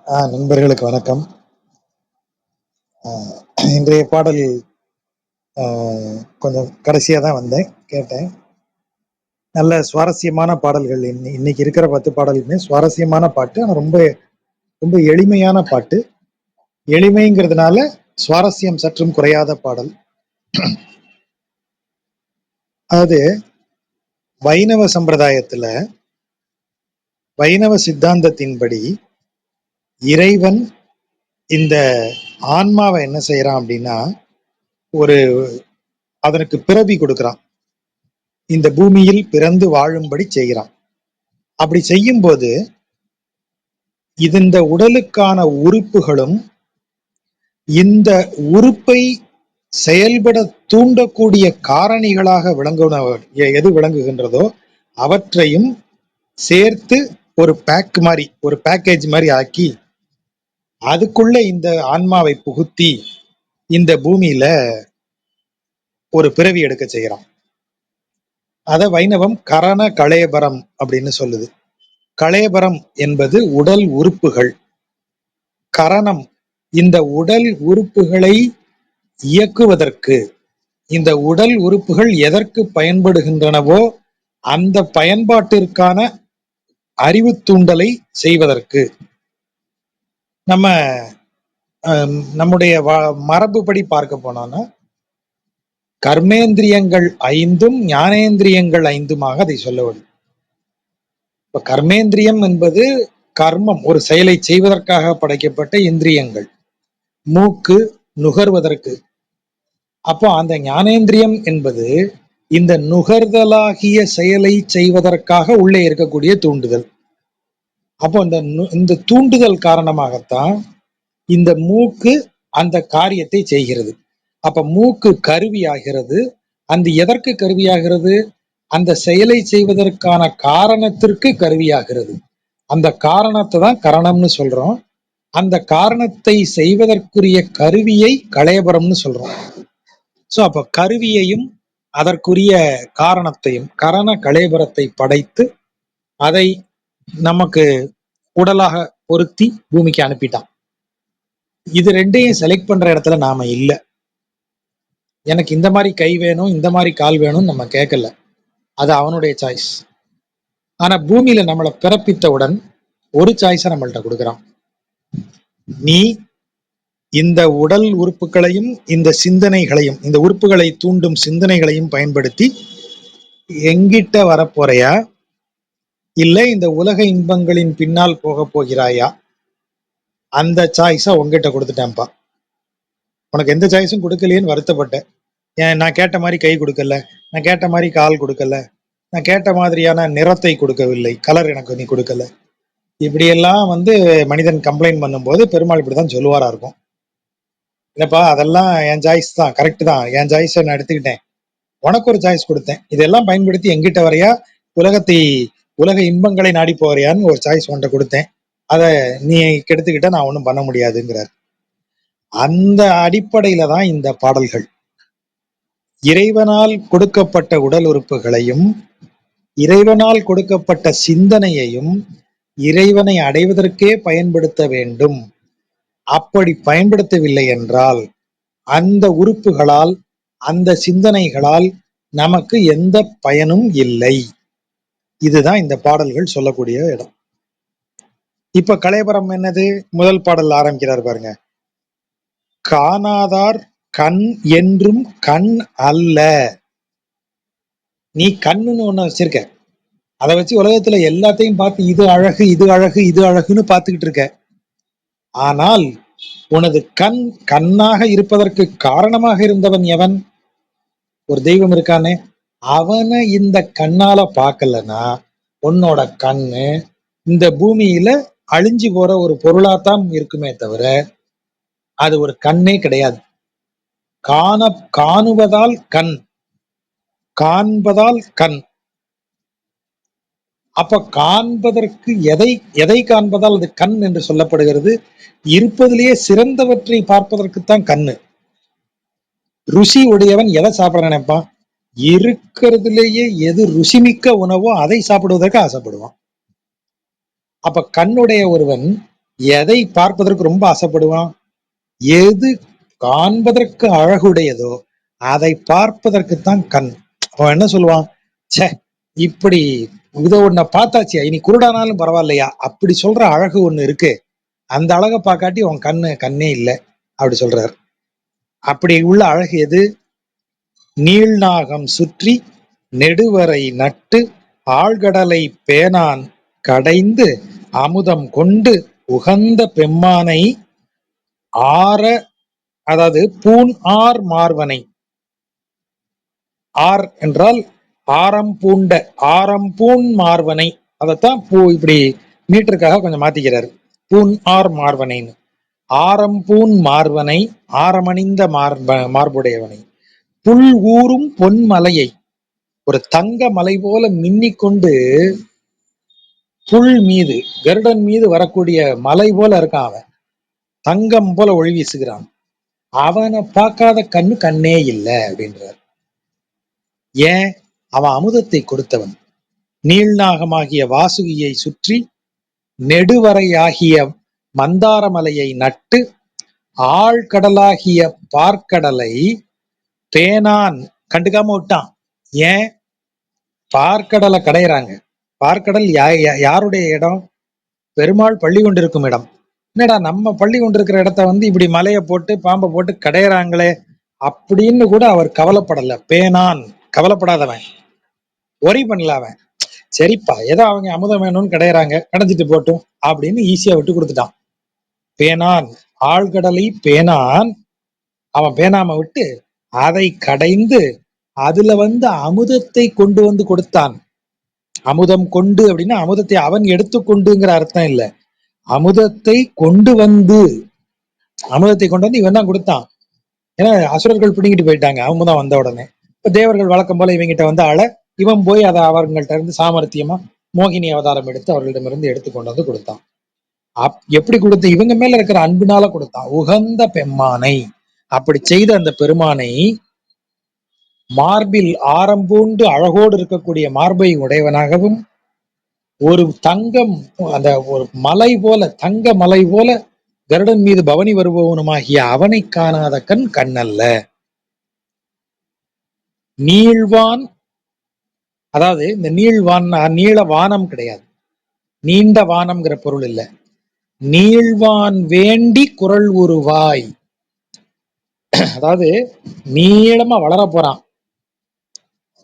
நண்பர்களுக்கு வணக்கம். ஆஹ் இன்றைய பாடல் கொஞ்சம் கடைசியாக தான் வந்தேன், கேட்டேன். நல்ல சுவாரஸ்யமான பாடல்கள். இன்னைக்கு இருக்கிற 10 பாடலுமே சுவாரஸ்யமான பாட்டு. ஆனால் ரொம்ப ரொம்ப எளிமையான பாட்டு. எளிமைங்கிறதுனால சுவாரஸ்யம் சற்றும் குறையாத பாடல். அதாவது வைணவ சம்பிரதாயத்துல, வைணவ சித்தாந்தத்தின்படி இறைவன் இந்த ஆன்மாவை என்ன செய்யறான் அப்படின்னா, ஒரு அதற்கு பிறவி கொடுக்கறான். இந்த பூமியில் பிறந்து வாழும்படி செய்கிறான். அப்படி செய்யும்போது இந்த உடலுக்கான உறுப்புகளும் இந்த உறுப்பை செயல்பட தூண்டக்கூடிய காரணிகளாக எது விளங்குகின்றதோ அவற்றையும் சேர்த்து ஒரு பேக் மாதிரி, ஒரு பேக்கேஜ் மாதிரி ஆக்கி அதுக்குள்ள இந்த ஆன்மாவை புகுத்தி இந்த பூமியில ஒரு பிறவி எடுக்க செய்கிறான். அத வைணவம் கரண களேபரம் அப்படின்னு சொல்லுது. களேபரம் என்பது உடல் உறுப்புகள். கரணம் இந்த உடல் உறுப்புகளை இயக்குவதற்கு, இந்த உடல் உறுப்புகள் எதற்கு பயன்படுகின்றனவோ அந்த பயன்பாட்டிற்கான அறிவு தூண்டலை செய்வதற்கு. நம்முடைய மரபுப்படி பார்க்க போனோம்னா கர்மேந்திரியங்கள் 5ம் ஞானேந்திரியங்கள் 5மாக அதை சொல்ல வேண்டும். இப்ப கர்மேந்திரியம் என்பது கர்மம், ஒரு செயலை செய்வதற்காக படைக்கப்பட்ட இந்திரியங்கள். மூக்கு நுகர்வதற்கு. அப்போ அந்த ஞானேந்திரியம் என்பது இந்த நுகர்தலாகிய செயலை செய்வதற்காக உள்ளே இருக்கக்கூடிய தூண்டுதல். அப்போ இந்த தூண்டுதல் காரணமாகத்தான் இந்த மூக்கு அந்த காரியத்தை செய்கிறது. அப்ப மூக்கு கருவியாகிறது. அந்த எதற்கு கருவியாகிறது? அந்த செயலை செய்வதற்கான காரணத்திற்கு கருவியாகிறது. அந்த காரணத்தை தான் கரணம்னு சொல்றோம். அந்த காரணத்தை செய்வதற்குரிய கருவியை களேபரம்னு சொல்றோம். சோ அப்ப கருவியையும் அதற்குரிய காரணத்தையும் கரண களேபரத்தை படைத்து அதை நமக்கு உடலாக பொருத்தி பூமிக்கு அனுப்பிட்டான். இது ரெண்டையும் செலக்ட் பண்ற இடத்துல நாம இல்ல. எனக்கு இந்த மாதிரி கை வேணும், இந்த மாதிரி கால் வேணும்னு நம்ம கேட்கல. அது அவனுடைய சாய்ஸ். ஆனா பூமியில நம்மளை பிறப்பித்தவுடன் ஒரு சாய்ஸை நம்மள்ட்ட கொடுக்குறான். நீ இந்த உடல் உறுப்புகளையும் இந்த சிந்தனைகளையும், இந்த உறுப்புகளை தூண்டும் சிந்தனைகளையும் பயன்படுத்தி எங்கிட்ட வரப்போறையா, இல்ல இந்த உலக இன்பங்களின் பின்னால் போக போகிறாயா? அந்த சாய்ஸை உங்ககிட்ட கொடுத்துட்டேன்ப்பா. உனக்கு எந்த சாய்ஸும் கொடுக்கலையேன்னு வருத்தப்பட்டேன். ஏன் நான் கேட்ட மாதிரி கை கொடுக்கல, நான் கேட்ட மாதிரி கால் கொடுக்கல, நான் கேட்ட மாதிரியான நிறத்தை கொடுக்கவில்லை, கலர் எனக்கு நீ கொடுக்கல. இப்படியெல்லாம் மனிதன் கம்ப்ளைண்ட் பண்ணும்போது பெருமாள் இப்படிதான் சொல்லுவாரா இருக்கும். இல்லப்பா, அதெல்லாம் என் சாய்ஸ் தான், கரெக்ட் தான், என் சாய்ஸை நான் எடுத்துக்கிட்டேன், உனக்கு ஒரு சாய்ஸ் கொடுத்தேன், இதெல்லாம் பயன்படுத்தி எங்கிட்ட வரையா, உலக இன்பங்களை நாடி போறியான்னு ஒரு சாய்ஸ் உன்ட்ட கொடுத்தேன், அதை நீ கெடுத்துக்கிட்ட, நான் ஒன்றும் பண்ண முடியாதுங்கிறார். அந்த அடிப்படையில தான் இந்த பாடல்கள். இறைவனால் கொடுக்கப்பட்ட உடல் உறுப்புகளையும் இறைவனால் கொடுக்கப்பட்ட சிந்தனையையும் இறைவனை அடைவதற்கே பயன்படுத்த வேண்டும். அப்படி பயன்படுத்தவில்லை என்றால் அந்த உறுப்புகளால், அந்த சிந்தனைகளால் நமக்கு எந்த பயனும் இல்லை. இதுதான் இந்த பாடல்கள் சொல்லக்கூடிய இடம். இப்ப கலேபரம் என்னது? முதல் பாடல் ஆரம்பிக்கிறார் பாருங்க. காணாதார் கண் என்றும் கண் அல்ல. நீ கண்ணுன்னு ஒண்ணு வச்சிருக்க, அதை வச்சு உலகத்துல எல்லாத்தையும் பார்த்து இது அழகு, இது அழகு, இது அழகுன்னு பார்த்துக்கிட்டு இருக்க. ஆனால் உனது கண் கண்ணாக இருப்பதற்கு காரணமாக இருந்தவன் எவன்? ஒரு தெய்வம் இருக்கானே, அவனை இந்த கண்ணால பார்க்கலன்னா உன்னோட கண்ணு இந்த பூமியில அழிஞ்சு போற ஒரு பொருளாத்தான் இருக்குமே தவிர அது ஒரு கண்ணே கிடையாது. காணுவதால் கண், காண்பதால் கண். அப்ப காண்பதற்கு எதை காண்பதால் அது கண் என்று சொல்லப்படுகிறது? இருப்பதிலேயே சிறந்தவற்றை பார்ப்பதற்குத்தான் கண்ணு. ருசி உடையவன் எதை சாப்பிட நினைப்பான்? இருக்கிறதுலேயே எது ருசிமிக்க உணவோ அதை சாப்பிடுவதற்கு ஆசைப்படுவான். அப்ப கண்ணுடைய ஒருவன் எதை பார்ப்பதற்கு ரொம்ப ஆசைப்படுவான்? எது காண்பதற்கு அழகுடையதோ அதை பார்ப்பதற்குத்தான் கண். அவன் என்ன சொல்லுவான்? ச்சே, இப்படி இத ஒன்ன பார்த்தாச்சியா, இனி குருடானாலும் பரவாயில்லையா, அப்படி சொல்ற அழகு ஒண்ணு இருக்கு, அந்த அழகை பார்க்காட்டி உன் கண்ணு கண்ணே இல்லை அப்படி சொல்றாரு. அப்படி உள்ள அழகு எது? நீள்நாகம் சுற்றி நெடுவரை நட்டு ஆழ்கடலை பேணான் கடைந்து அமுதம் கொண்டு உகந்த பெம்மானை ஆர, அதாவது பூன் ஆர் மார்வனை. ஆர் என்றால் ஆரம் பூண்ட, ஆரம் பூண் மார்வனை. அதைத்தான் இப்படி மீட்டருக்காக கொஞ்சம் மாத்திக்கிறாரு. பூன் ஆர் மார்வனைன்னு. ஆரம் பூன் மார்வனை, ஆரமணிந்த மார்புடையவனை, புல் ஊரும் பொன்மலையை, ஒரு தங்க மலை போல மின்னிக்கொண்டு புல் மீது, கருடன் மீது வரக்கூடிய மலை போல இருக்கான் அவன், தங்கம் போல ஒளி வீசுகிறான், அவனை பார்க்காத கண்ணு கண்ணே இல்லை அப்படின்றார். ஏன்? அவன் அமுதத்தை கொடுத்தவன். நீள்நாகமாகிய வாசுகியை சுற்றி நெடுவரையாகிய மந்தாரமலையை நட்டு ஆழ்கடலாகிய பார்க்கடலை பேனான் கண்டுக்காம விட்டான். ஏன்? பார்க்கடலை கடையிறாங்க. பார்க்கடல் யாருடைய இடம்? பெருமாள் பள்ளி கொண்டிருக்கும் இடம். என்னடா நம்ம பள்ளி கொண்டிருக்கிற இடத்த வந்து இப்படி மலையை போட்டு பாம்பை போட்டு கடையிறாங்களே அப்படின்னு கூட அவர் கவலைப்படல. பேனான், கவலைப்படாதவன், ஒரி பண்ணல அவன். சரிப்பா, ஏதோ அவங்க அமுதம் வேணும்னு கடையிறாங்க, கடைஞ்சிட்டு போட்டும் அப்படின்னு ஈஸியா விட்டு கொடுத்துட்டான். பேனான், ஆழ்கடலை பேனான், அவன் பேனாம விட்டு அதை கடைந்து அதுல வந்து அமுதத்தை கொண்டு வந்து கொடுத்தான். அமுதம் கொண்டு அப்படின்னா அமுதத்தை அவன் எடுத்துக்கொண்டுங்கிற அர்த்தம் இல்ல. அமுதத்தை கொண்டு வந்து, அமுதத்தை கொண்டு வந்து இவன் தான் கொடுத்தான். ஏன்னா அசுரர்கள் பிடிங்கிட்டு போயிட்டாங்க அமுதம் வந்த உடனே. இப்ப தேவர்கள் வழக்கம் போல இவங்கிட்ட வந்து ஆள, இவன் போய் அதை அவர்கள்ட்ட இருந்து சாமர்த்தியமா மோகினி அவதாரம் எடுத்து அவர்களிடமிருந்து எடுத்து கொண்டு வந்து கொடுத்தான். எப்படி கொடுத்து? இவங்க மேல இருக்கிற அன்பினால கொடுத்தான். உகந்த பெம்மானை, அப்படி செய்த அந்த பெருமானை, மார்பில் ஆரம்பூண்டு அழகோடு இருக்கக்கூடிய மார்பை உடையவனாகவும், ஒரு தங்கம், அந்த ஒரு மலை போல, தங்க மலை போல கருடன் மீது பவனி வருபவனுமாகிய அவனை காணாத கண் கண்ணல்ல. நீள்வான், அதாவது இந்த நீள்வான் நீள வானம் கிடையாது, நீண்ட வானம்ங்கிற பொருள் இல்ல. நீள்வான் வேண்டி குரல் உருவாய், அதாவது நீளமா வளர போறான்.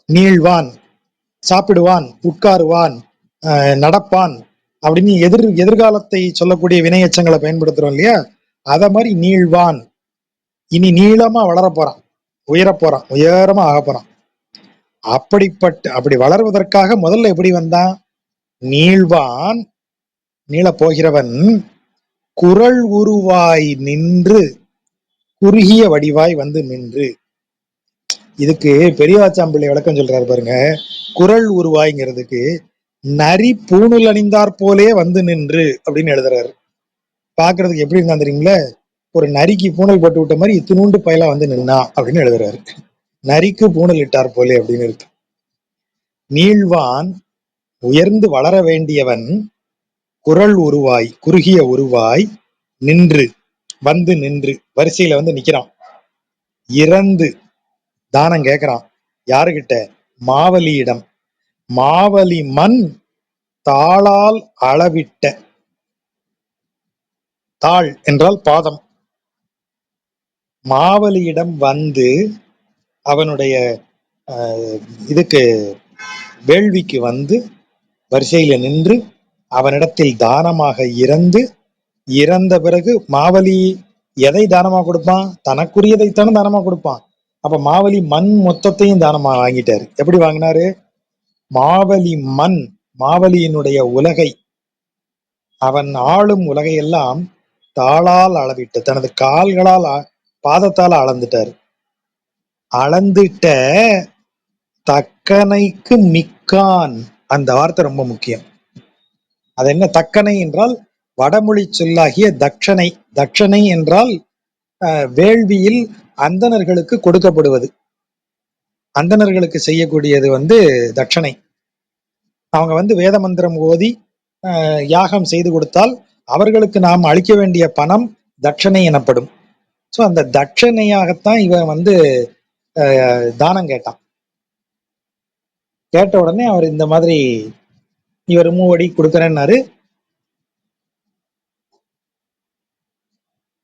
நீள்வான், சாப்பிடுவான், உட்காருவான், நடப்பான் அப்படின்னு எதிர்காலத்தை சொல்லக்கூடிய வினையச்சங்களை பயன்படுத்துறோம் இல்லையா, அத மாதிரி நீள்வான், இனி நீளமா வளர போறான், உயர போறான், உயரமா ஆக போறான். அப்படி வளர்வதற்காக முதல்ல எப்படி வந்தான்? நீள்வான், நீள போகிறவன், குரல் உருவாய் நின்று, குறுகிய வடிவாய் வந்து நின்று. இதுக்கு பெரியவாச்சாம்பிள்ளை விளக்கம் சொல்றாரு பாருங்க. குரல் உருவாய்ங்கிறதுக்கு நரி பூணுல் அணிந்தார் போலே வந்து நின்று அப்படின்னு எழுதுறாரு. பாக்குறதுக்கு எப்படி இருந்தா தெரியுங்களா? ஒரு நரிக்கு பூணல் போட்டு விட்ட மாதிரி இத்தினூண்டு பயலா வந்து நின்னா அப்படின்னு எழுதுறாரு. நரிக்கு பூணல் இட்டார் போலே அப்படின்னு இருக்கு. நீள்வான், உயர்ந்து வளர வேண்டியவன், குரல் உருவாய், குறுகிய உருவாய், நின்று, வந்து நின்று, வரிசையில வந்து நிக்கிறான். இறந்து தானம் கேட்கிறான். யாருகிட்ட? மாவலியிடம். மாவலி மண் தாளால் அளவிட்ட, தாள் என்றால் பாதம். மாவலியிடம் வந்து அவனுடைய இதுக்கு வேள்விக்கு வந்து வரிசையில நின்று அவனிடத்தில் தானமாக இறந்த பிறகு மாவலி எதை தானமா கொடுப்பான்? தனக்குரியதைத்தானே தானமா கொடுப்பான். அப்ப மாவலி மண் மொத்தத்தையும் தானமா வாங்கிட்டாரு. எப்படி வாங்கினாரு? மாவலி மண், மாவலியினுடைய உலகை, அவன் ஆளும் உலகையெல்லாம் தாளால் அளவிட்டு, தனது கால்களால் பாதத்தால் அளந்துட்டாரு. அளந்துட்ட தக்கனைக்கு மிக்கான், அந்த வார்த்தை ரொம்ப முக்கியம். அது என்ன? தக்கனை என்றால் வடமொழி சொல்லாகிய தட்சணை. தட்சணை என்றால் வேள்வியில் அந்தணர்களுக்கு கொடுக்கப்படுவது, அந்தணர்களுக்கு செய்யக்கூடியது வந்து தட்சணை. அவங்க வந்து வேத மந்திரம் ஓதி யாகம் செய்து கொடுத்தால் அவர்களுக்கு நாம் அளிக்க வேண்டிய பணம் தட்சணை எனப்படும். சோ அந்த தட்சணையாகத்தான் இவன் வந்து தானம் கேட்டான். கேட்ட உடனே அவர் இந்த மாதிரி இவர் 3 அடி கொடுக்கறேன்னாரு.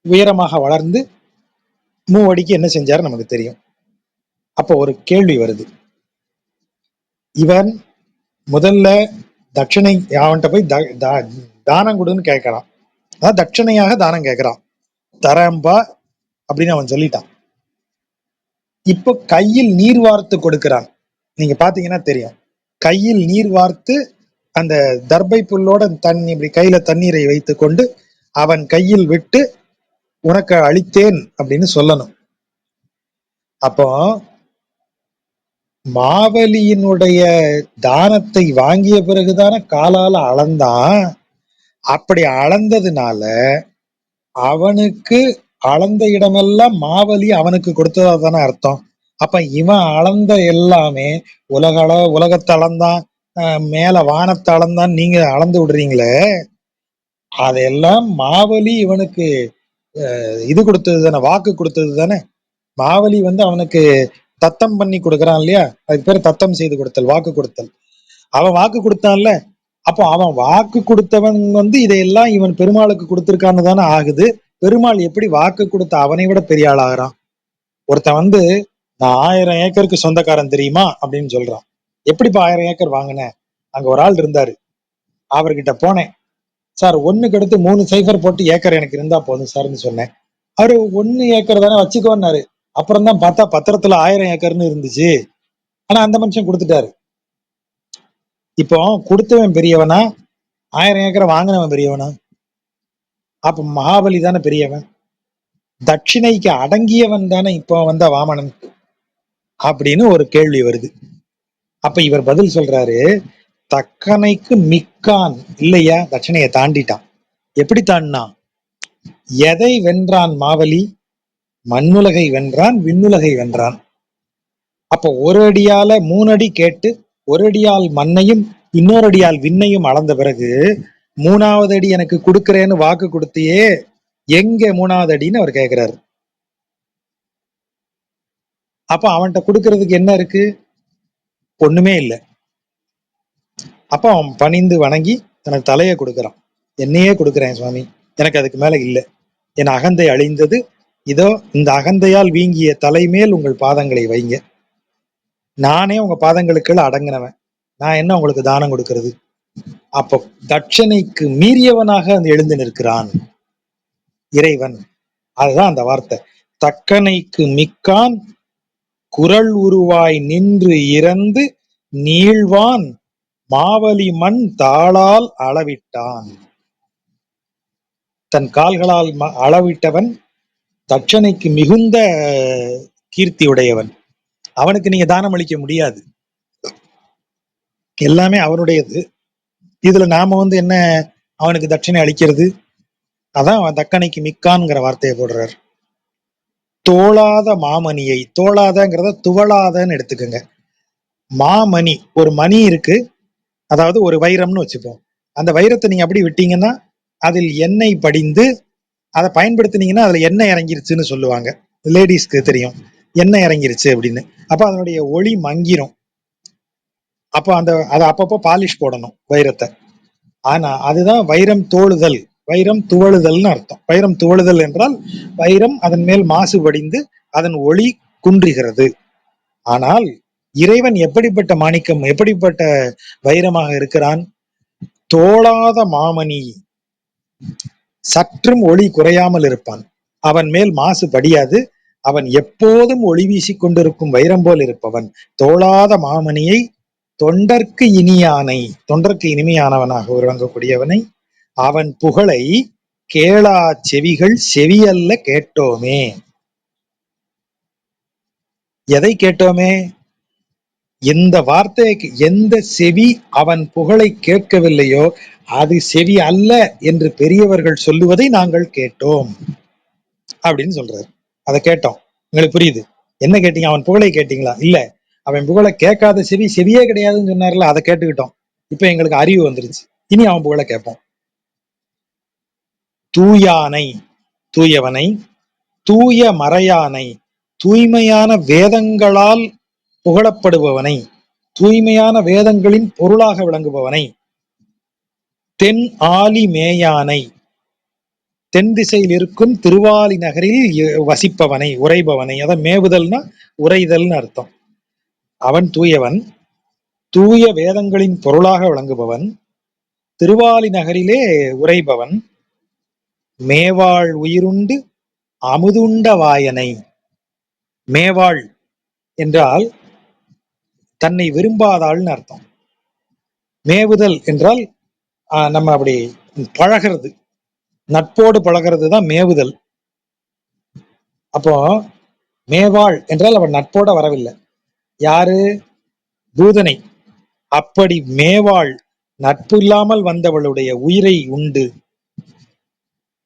உயரமாக வளர்ந்து 3 அடிக்கு என்ன செஞ்சாரு நமக்கு தெரியும். அப்போ ஒரு கேள்வி வருது. இவன் முதல்ல தட்சணை அவன்கிட்ட போய் தானம் கொடுன்னு கேட்கறான். அதான் தட்சணையாக தானம் கேட்கறான். தரம்பா அப்படின்னு அவன் சொல்லிட்டான். இப்போ கையில் நீர் வார்த்து கொடுக்கிறான். நீங்க பாத்தீங்கன்னா தெரியும். கையில் நீர் வார்த்து அந்த தர்பை புல்லோட தண்ணி இப்படி கையில தண்ணீரை வைத்து கொண்டு அவன் கையில் விட்டு உனக்கு அளித்தேன் அப்படின்னு சொல்லணும். அப்போ மாவலியினுடைய தானத்தை வாங்கிய பிறகுதான காலால அளந்தான். அப்படி அளந்ததுனால அவனுக்கு அளந்த இடமெல்லாம் மாவலி அவனுக்கு கொடுத்ததா தானே அர்த்தம். அப்ப இவன் அளந்த எல்லாமே உலகத்தை அளந்தான், மேல வானத்தை அளந்தான் நீங்க அளந்து விடுறீங்களே, அதெல்லாம் மாவலி இவனுக்கு இது கொடுத்தது தானே, வாக்கு கொடுத்தது தானே. மாவலி வந்து அவனுக்கு தத்தம் பண்ணி கொடுக்கறான் இல்லையா, அதுக்கு பேர் தத்தம் செய்து கொடுத்தல், வாக்கு கொடுத்தல். அவன் வாக்கு கொடுத்தான்ல, அப்போ அவன் வாக்கு கொடுத்தவன் வந்து இதையெல்லாம் இவன் பெருமாளுக்கு கொடுத்திருக்கான்னு தானே ஆகுது. பெருமாள் எப்படி வாக்கு கொடுத்த அவனை விட பெரிய ஆள் ஆகிறான்? ஒருத்தன் வந்து நான் 1000 ஏக்கருக்கு சொந்தக்காரன் தெரியுமா அப்படின்னு சொல்றான். எப்படிப்பா 1000 ஏக்கர் வாங்கினேன்? அங்க ஒரு ஆள் இருந்தாரு, அவர்கிட்ட போனேன், சார் 1க்கு அடுத்து 3 சைஃபர் போட்டு ஏக்கர் எனக்கு இருந்தா போதும் சார்ன்னு சொன்னேன். அவரு 1 ஏக்கர் தானே வச்சுக்கோன்னாரு. அப்புறம் தான் பார்த்தா பத்திரத்துல 1000 ஏக்கர்னு இருந்துச்சு. ஆனா அந்த மனுஷன் கொடுத்துட்டாரு. இப்போ கொடுத்தவன் பெரியவனா, 1000 ஏக்கரை வாங்கினவன் பெரியவனா? அப்ப மகாபலி தானே பெரியவன். தட்சிணைக்கு அடங்கியவன் தானே இப்போ வந்த வாமனன் அப்படின்னு ஒரு கேள்வி வருது. அப்ப இவர் பதில் சொல்றாரு, தக்கனைக்கு மிக்கான் இல்லையா, தட்சணையை தாண்டிட்டான். எப்படி தாண்டினான்? எதை வென்றான் மாவலி? மண்ணுலகை வென்றான், விண்ணுலகை வென்றான். அப்ப ஒரு அடியால 3 அடி கேட்டு ஒரு அடியால் மண்ணையும் இன்னொரு அடியால் விண்ணையும் அளந்த பிறகு 3வது அடி எனக்கு கொடுக்கறேன்னு வாக்கு கொடுத்தியே, எங்க 3வது அடின்னு அவர் கேட்கிறாரு. அப்ப அவன்கிட்ட கொடுக்கறதுக்கு என்ன இருக்கு? ஒண்ணுமே இல்லை. அப்ப அவன் பணிந்து வணங்கி தனக்கு தலையை கொடுக்கறான். என்னையே கொடுக்குறேன் சுவாமி, எனக்கு அதுக்கு மேல இல்லை, என் அகந்தை அழிந்தது, இதோ இந்த அகந்தையால் வீங்கிய தலைமேல் உங்கள் பாதங்களை வைங்க, நானே உங்க பாதங்களுக்கு அடங்கினவன், நான் என்ன உங்களுக்கு தானம் கொடுக்கறது? அப்போ தட்சணைக்கு மீறியவனாக அந்த எழுந்து நிற்கிறான் இறைவன். அதுதான் அந்த வார்த்தை. தக்கனைக்கு மிக்கான் குரல் உருவாய் நின்று இறந்து நீழ்வான் மாவலி மண் தாளால் அளவிட்டான். தன் கால்களால் அளவிட்டவன் தட்சணைக்கு மிகுந்த கீர்த்தி உடையவன். அவனுக்கு நீங்க தானம் அளிக்க முடியாது, எல்லாமே அவனுடையது. இதுல நாம வந்து என்ன அவனுக்கு தட்சணை அளிக்கிறது? அதான் அவன் தக்கனைக்கு மிக்கான்ங்கிற வார்த்தையை போடுறார். தோளாத மாமணியை, தோளாதங்கிறத துவளாதன்னு எடுத்துக்கோங்க. மாமணி, ஒரு மணி இருக்கு, அதாவது ஒரு வைரம்னு வச்சுப்போம். அந்த வைரத்தை நீங்க அப்படி விட்டீங்கன்னா அதில் எண்ணெய் படிந்து அதை பயன்படுத்தினீங்கன்னா அதுல எண்ணெய் இறங்கிருச்சுன்னு சொல்லுவாங்க. லேடிஸ்க்கு தெரியும் எண்ணெய் இறங்கிருச்சு அப்படின்னு. அப்ப அதனுடைய ஒளி மங்கிரும். அப்போ அதை அப்பப்போ பாலிஷ் போடணும் வைரத்தை. ஆனா அதுதான் வைரம் தோளுதல், வைரம் துவளுதல்னு அர்த்தம். வைரம் துவளுதல் என்றால் வைரம் அதன் மேல் மாசு வடிந்து அதன் ஒளி குன்றுகிறது. ஆனால் இறைவன் எப்படிப்பட்ட மாணிக்கம், எப்படிப்பட்ட வைரமாக இருக்கிறான்? தோளாத மாமணி, சற்றும் ஒளி குறையாமல் இருப்பான், அவன் மேல் மாசு படியாது, அவன் எப்போதும் ஒளி வீசிக் கொண்டிருக்கும் வைரம் போல் இருப்பவன். தோளாத மாமணியை தொண்டர்க்கு இனியானை, தொண்டர்க்கு இனிமையானவனாக விளங்கக்கூடியவனை, அவன் புகழை கேளா செவிகள் செவியல்ல கேட்டோமே. எதை கேட்டோமே? இந்த வார்த்தைக்கு எந்த செவி அவன் புகழை கேட்கவில்லையோ அது செவி அல்ல என்று பெரியவர்கள் சொல்லுவதை நாங்கள் கேட்டோம் அப்படின்னு சொல்றாரு. அதை கேட்டோம், உங்களுக்கு புரியுது. என்ன கேட்டீங்க? அவன் புகழை கேட்டீங்களா? இல்ல, அவன் புகழை கேட்காத செவி செவியே கிடையாதுன்னு சொன்னார்ல, அதை கேட்டுக்கிட்டோம். இப்ப எங்களுக்கு அறிவு வந்துருச்சு, இனி அவன் புகழை கேட்போம். தூயானை தூயவனை, தூய மறையானை தூய்மையான வேதங்களால் புகழப்படுபவனை, தூய்மையான வேதங்களின் பொருளாக விளங்குபவனை, தென் ஆலி மேயானை தென் திசையில் இருக்கும் திருவாலி நகரில் வசிப்பவனை, உரைபவனை. அதான் மேவுதல்னா உரைதல்னு அர்த்தம். அவன் தூயவன், தூய வேதங்களின் பொருளாக விளங்குபவன், திருவாலி நகரிலே உரைபவன், மேவாள் உயிருண்டு அமுதுண்ட வாயனை. மேவாள் என்றால் தன்னை விரும்பாதாள்னு அர்த்தம். மேவுதல் என்றால் நம்ம அப்படி பழகிறது, நட்போடு பழகிறது தான் மேவுதல். அப்போ மேவாள் என்றால் அவன் நட்போட வரவில்லை. யாரு? பூதனை. அப்படி மேவாள் நட்பு இல்லாமல் வந்தவளுடைய உயிரை உண்டு.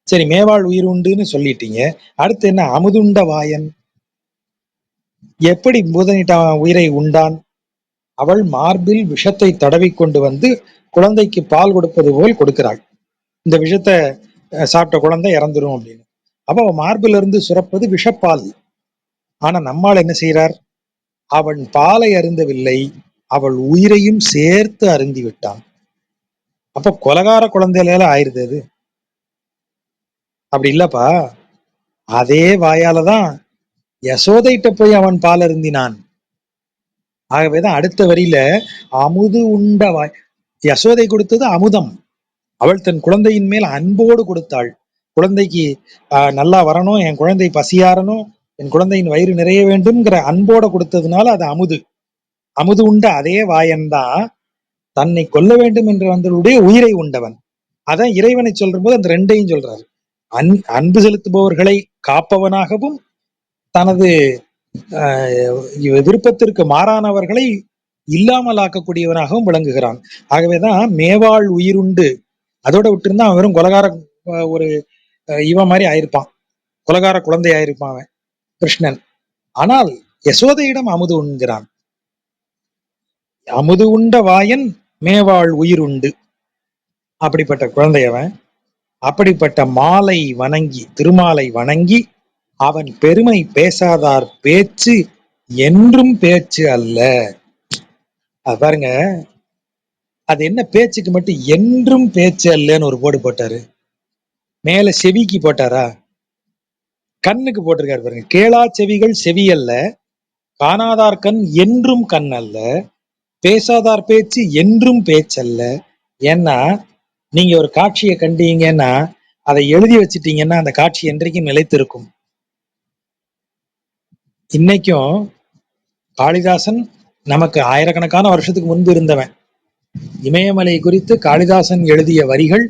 சரி, மேவாள் உயிர் உண்டுன்னு சொல்லிட்டீங்க, அடுத்து என்ன? அமுதுண்ட வாயன். எப்படி பூதனிட்ட உயிரை உண்டான்? அவள் மார்பில் விஷத்தை தடவி கொண்டு வந்து குழந்தைக்கு பால் கொடுப்பது போல் கொடுக்கிறாள். இந்த விஷத்தை சாப்பிட்ட குழந்தை இறந்துரும் அப்படின்னு. அப்ப அவன் மார்பில் இருந்து சுரப்பது விஷப்பால். ஆனா நம்மால் என்ன செய்யறார்? அவன் பாலை அருந்தவில்லை, அவள் உயிரையும் சேர்த்து அருந்தி விட்டான். அப்ப கொலகார குழந்தையில ஆயிருது அது. அப்படி இல்லப்பா, அதே வாயாலதான் யசோதைட்ட போய் அவன் பால் அருந்தினான். ஆகவேதான் அடுத்த வரியில அமுது உண்ட வாய். யசோதை கொடுத்தது அமுதம். அவள் தன் குழந்தையின் மேல் அன்போடு கொடுத்தாள். குழந்தைக்கு நல்லா வரணும், என் குழந்தை பசியாறணும், என் குழந்தையின் வயிறு நிறைய வேண்டும்ங்கிற அன்போட கொடுத்ததுனால அது அமுது. அமுது உண்ட அதே வாயன்தான் தன்னை கொல்ல வேண்டும் என்று வந்தவருடைய உயிரை உண்டவன். அதான் இறைவனை சொல்ற போது அந்த ரெண்டையும் சொல்றாரு. அன்பு செலுத்துபவர்களை காப்பவனாகவும் தனது விருப்பத்திற்கு மாறானவர்களை இல்லாமல் ஆக்கக்கூடியவனாகவும் விளங்குகிறான். ஆகவேதான் மேவாள் உயிருண்டு. அதோட விட்டுருந்தா அவன் வெறும் கொலகார ஒரு இவன் மாதிரி ஆயிருப்பான், கொலகார குழந்தை ஆயிருப்பான் அவன் கிருஷ்ணன். ஆனால் யசோதையிடம் அமுது உண்கிறான். அமுது உண்ட வாயன் மேவாள் உயிர் உண்டு. அப்படிப்பட்ட குழந்தையவன். அப்படிப்பட்ட மாலை வணங்கி, திருமாலை வணங்கி, அவன் பெருமை பேசாதார் பேச்சு என்றும் பேச்சு அல்ல. அது பாருங்க, அது என்ன பேச்சுக்கு மட்டும் என்றும் பேச்சு அல்லன்னு ஒரு போடு போட்டாரு. மேல செவிக்கு போட்டாரா? கண்ணுக்கு போட்டிருக்காரு பாருங்க. கேளா செவிகள் செவி அல்ல, காணாதார் கண் என்றும் கண் அல்ல, பேசாதார் பேச்சு என்றும் பேச்சல்ல. ஏன்னா நீங்க ஒரு காட்சியை கண்டீங்கன்னா அதை எழுதி வச்சுட்டீங்கன்னா அந்த காட்சி என்றைக்கும் நிலைத்திருக்கும். இன்னைக்கும் காளிதாசன் நமக்கு ஆயிரக்கணக்கான வருஷத்துக்கு முன்பு இருந்தவன். இமயமலை குறித்து காளிதாசன் எழுதிய வரிகள்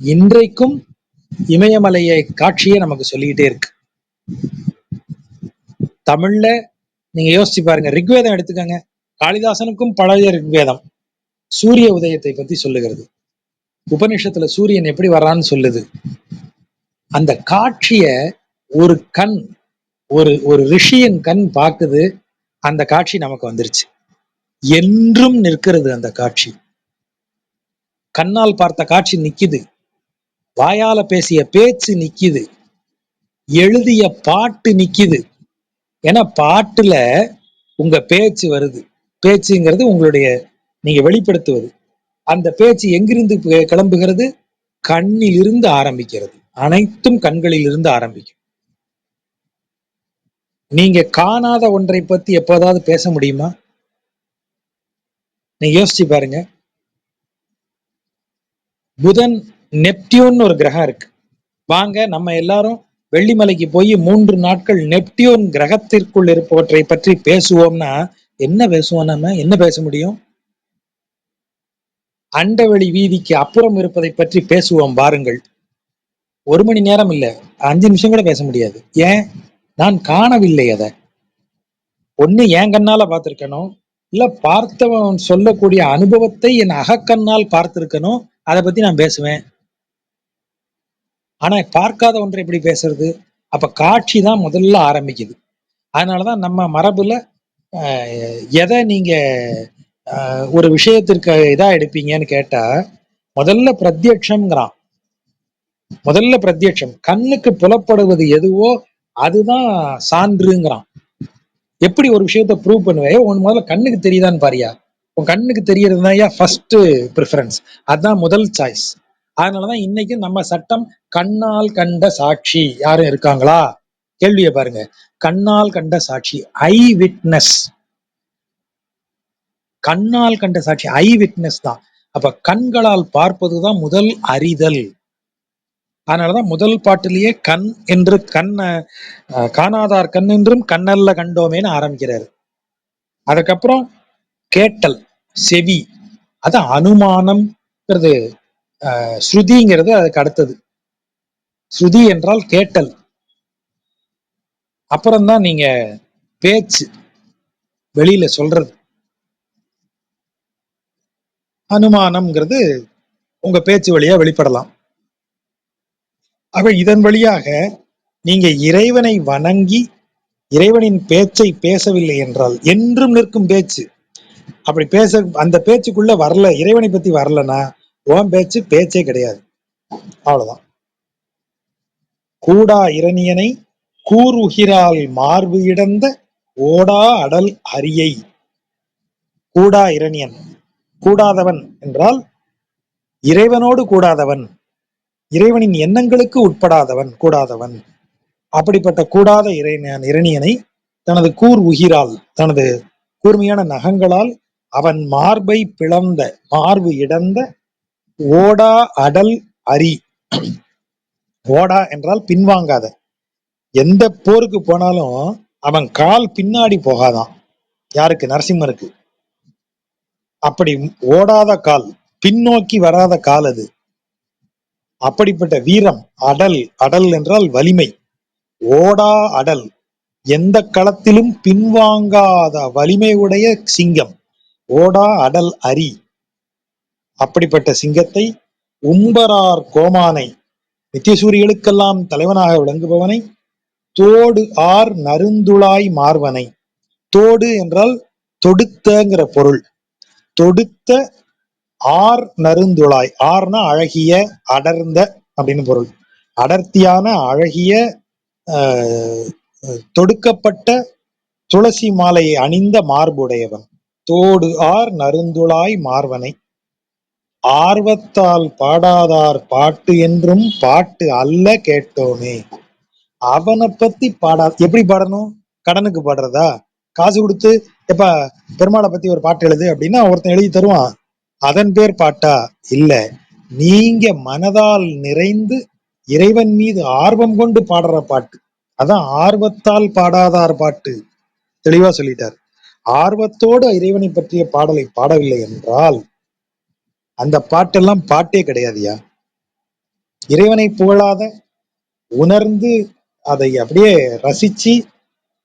இன்றைக்கும் இமயமலையை காட்சியை நமக்கு சொல்லிக்கிட்டே இருக்கு. தமிழ்ல நீங்க யோசிச்சு பாருங்க, ரிக்வேதம் எடுத்துக்கங்க. காளிதாசனுக்கும் பழைய ரிக்வேதம் சூரிய உதயத்தை பத்தி சொல்லுகிறது. உபநிஷத்துல சூரியன் எப்படி வர்றான்னு சொல்லுது. அந்த காட்சிய ஒரு கண், ஒரு ரிஷியின் கண் பார்க்குது. அந்த காட்சி நமக்கு வந்துருச்சு. என்றும் நிற்கிறது அந்த காட்சி. கண்ணால் பார்த்த காட்சி நிக்குது, வாயால பேசிய பேச்சு நிக்குது, எழுதிய பாட்டு நிக்குது. ஏன்னா பாட்டுல உங்க பேச்சு வருது. பேச்சுங்கிறது உங்களுடைய நீங்க வெளிப்படுத்துவது. அந்த பேச்சு எங்கிருந்து கிளம்புகிறது? கண்ணில் இருந்து ஆரம்பிக்கிறது. அனைத்தும் கண்களில் இருந்து ஆரம்பிக்கும். நீங்க காணாத ஒன்றை பத்தி எப்போதாவது பேச முடியுமா? நீங்க யோசிச்சு பாருங்க. புதன், நெப்டியூன் ஒரு கிரகம் இருக்கு. வாங்க நம்ம எல்லாரும் வெள்ளிமலைக்கு போய் 3 நாட்கள் நெப்டியூன் கிரகத்திற்குள் இருப்பவற்றை பற்றி பேசுவோம்னா என்ன பேசுவோம்? நம்ம என்ன பேச முடியும்? அண்டவெளி வீதிக்கு அப்புறம் இருப்பதை பற்றி பேசுவோம் வாருங்கள். 1 மணி நேரம் இல்ல, 5 நிமிஷம் கூட பேச முடியாது. ஏன்? நான் காணவில்லை. அதை ஒண்ணு என் கண்ணால பார்த்திருக்கணும், இல்ல பார்த்தவன் சொல்லக்கூடிய அனுபவத்தை என் அகக்கண்ணால் பார்த்திருக்கணும். அதை பத்தி நான் பேசுவேன். ஆனா பார்க்காத ஒன்றை எப்படி பேசுறது? அப்ப காட்சி தான் முதல்ல ஆரம்பிக்குது. அதனாலதான் நம்ம மரபுல எதை நீங்க ஒரு விஷயத்திற்கு இதா எடுப்பீங்கன்னு கேட்டா முதல்ல பிரத்யட்சம்ங்கிறான். முதல்ல பிரத்யட்சம். கண்ணுக்கு புலப்படுவது எதுவோ அதுதான் சான்றுங்கிறான். எப்படி ஒரு விஷயத்த ப்ரூவ் பண்ணுவே, உன் முதல்ல கண்ணுக்கு தெரியுதான்னு பாரியா. உன் கண்ணுக்கு தெரியறது தான் ஃபர்ஸ்ட் ப்ரிஃபரன்ஸ். அதுதான் முதல் சாய்ஸ். அதனாலதான் இன்னைக்கு நம்ம சட்டம் கண்ணால் கண்ட சாட்சி யாரும் இருக்காங்களா? கேள்வியை பாருங்க. கண்ணால் கண்ட சாட்சி, ஐ விட்னஸ். கண்ணால் கண்ட சாட்சி ஐ விட்னஸ் தான். அப்ப கண்களால் பார்ப்பதுதான் முதல் அறிதல். அதனாலதான் முதல் பாட்டிலேயே கண் என்று காணாதார் கண் என்றும் கண்ணல்ல கண்டோமேன்னு ஆரம்பிக்கிறாரு. அதுக்கப்புறம் கேட்டல், செவி, அது அனுமானம், ஸ்ருதிங்கிறது அதுக்கு அடுத்தது. ஸ்ருதி என்றால் கேட்டல். அப்புறம்தான் நீங்க பேச்சு வெளியில சொல்றது. அனுமானம்ங்கிறது உங்க பேச்சு வழியா வெளிப்படலாம். அப்ப இதன் வழியாக நீங்க இறைவனை வணங்கி இறைவனின் பேச்சை பேசவில்லை என்றால், என்றும் நிற்கும் பேச்சு, அப்படி பேச அந்த பேச்சுக்குள்ள வரல, இறைவனை பத்தி வரலன்னா உன் பேச்சு பேச்சே கிடையாது. அவ்வளவுதான். கூடா இரணியனை கூர் உகிரால் மார்பு இடந்த ஓடா அடல் அரியை. கூடா இரணியன், கூடாதவன் என்றால் இறைவனோடு கூடாதவன், இறைவனின் எண்ணங்களுக்கு உட்படாதவன், கூடாதவன். அப்படிப்பட்ட கூடாத இரணியனை தனது கூர் உகிரால், தனது கூர்மையான நகங்களால் அவன் மார்பை பிளந்த, மார்பு இடந்த ஓடா அடல் அரி. ஓடா என்றால் பின்வாங்காத. எந்த போருக்கு போனாலும் அவன் கால் பின்னாடி போகாதான். யாருக்கு? நரசிம்மருக்கு. அப்படி ஓடாத கால், பின்னோக்கி வராத கால் அது. அப்படிப்பட்ட வீரம். அடல், அடல் என்றால் வலிமை. ஓடா அடல், எந்த களத்திலும் பின்வாங்காத வலிமை உடைய சிங்கம். ஓடா அடல் அரி. அப்படிப்பட்ட சிங்கத்தை, உம்பரார் கோமானை, நித்தியசூரிகளுக்கெல்லாம் தலைவனாக விளங்குபவனை, தோடு ஆர் நறுந்துளாய் மார்வனை. தோடு என்றால் தொடுத்தங்கிற பொருள். தொடுத்த ஆர் நறுந்துளாய், ஆர்னா அழகிய, அடர்ந்த அப்படின்னு பொருள். அடர்த்தியான அழகிய தொடுக்கப்பட்ட துளசி மாலையை அணிந்த மார்புடையவன். தோடு ஆர் நறுந்துளாய் மார்வனை. ஆர்வத்தால் பாடாதார் பாட்டு என்றும் பாட்டு அல்ல கேட்டோமே. அவனை பத்தி எப்படி பாடணும்? கடனுக்கு பாடுறதா? காசு கொடுத்து எப்ப பெருமாளை பத்தி ஒரு பாட்டு எழுது அப்படின்னா ஒருத்தன் எழுதி தருவான். அதன் பேர் பாட்டா? இல்ல. நீங்க மனதால் நிறைந்து இறைவன் மீது ஆர்வம் கொண்டு பாடுற பாட்டு. அதான் ஆர்வத்தால் பாடாதார் பாட்டு. தெளிவா சொல்லிட்டார். ஆர்வத்தோடு இறைவனை பற்றிய பாடலை பாடவில்லை என்றால் அந்த பாட்டெல்லாம் பாட்டே கிடையாதுயா. இறைவனை புகழாத, உணர்ந்து அதை அப்படியே ரசிச்சு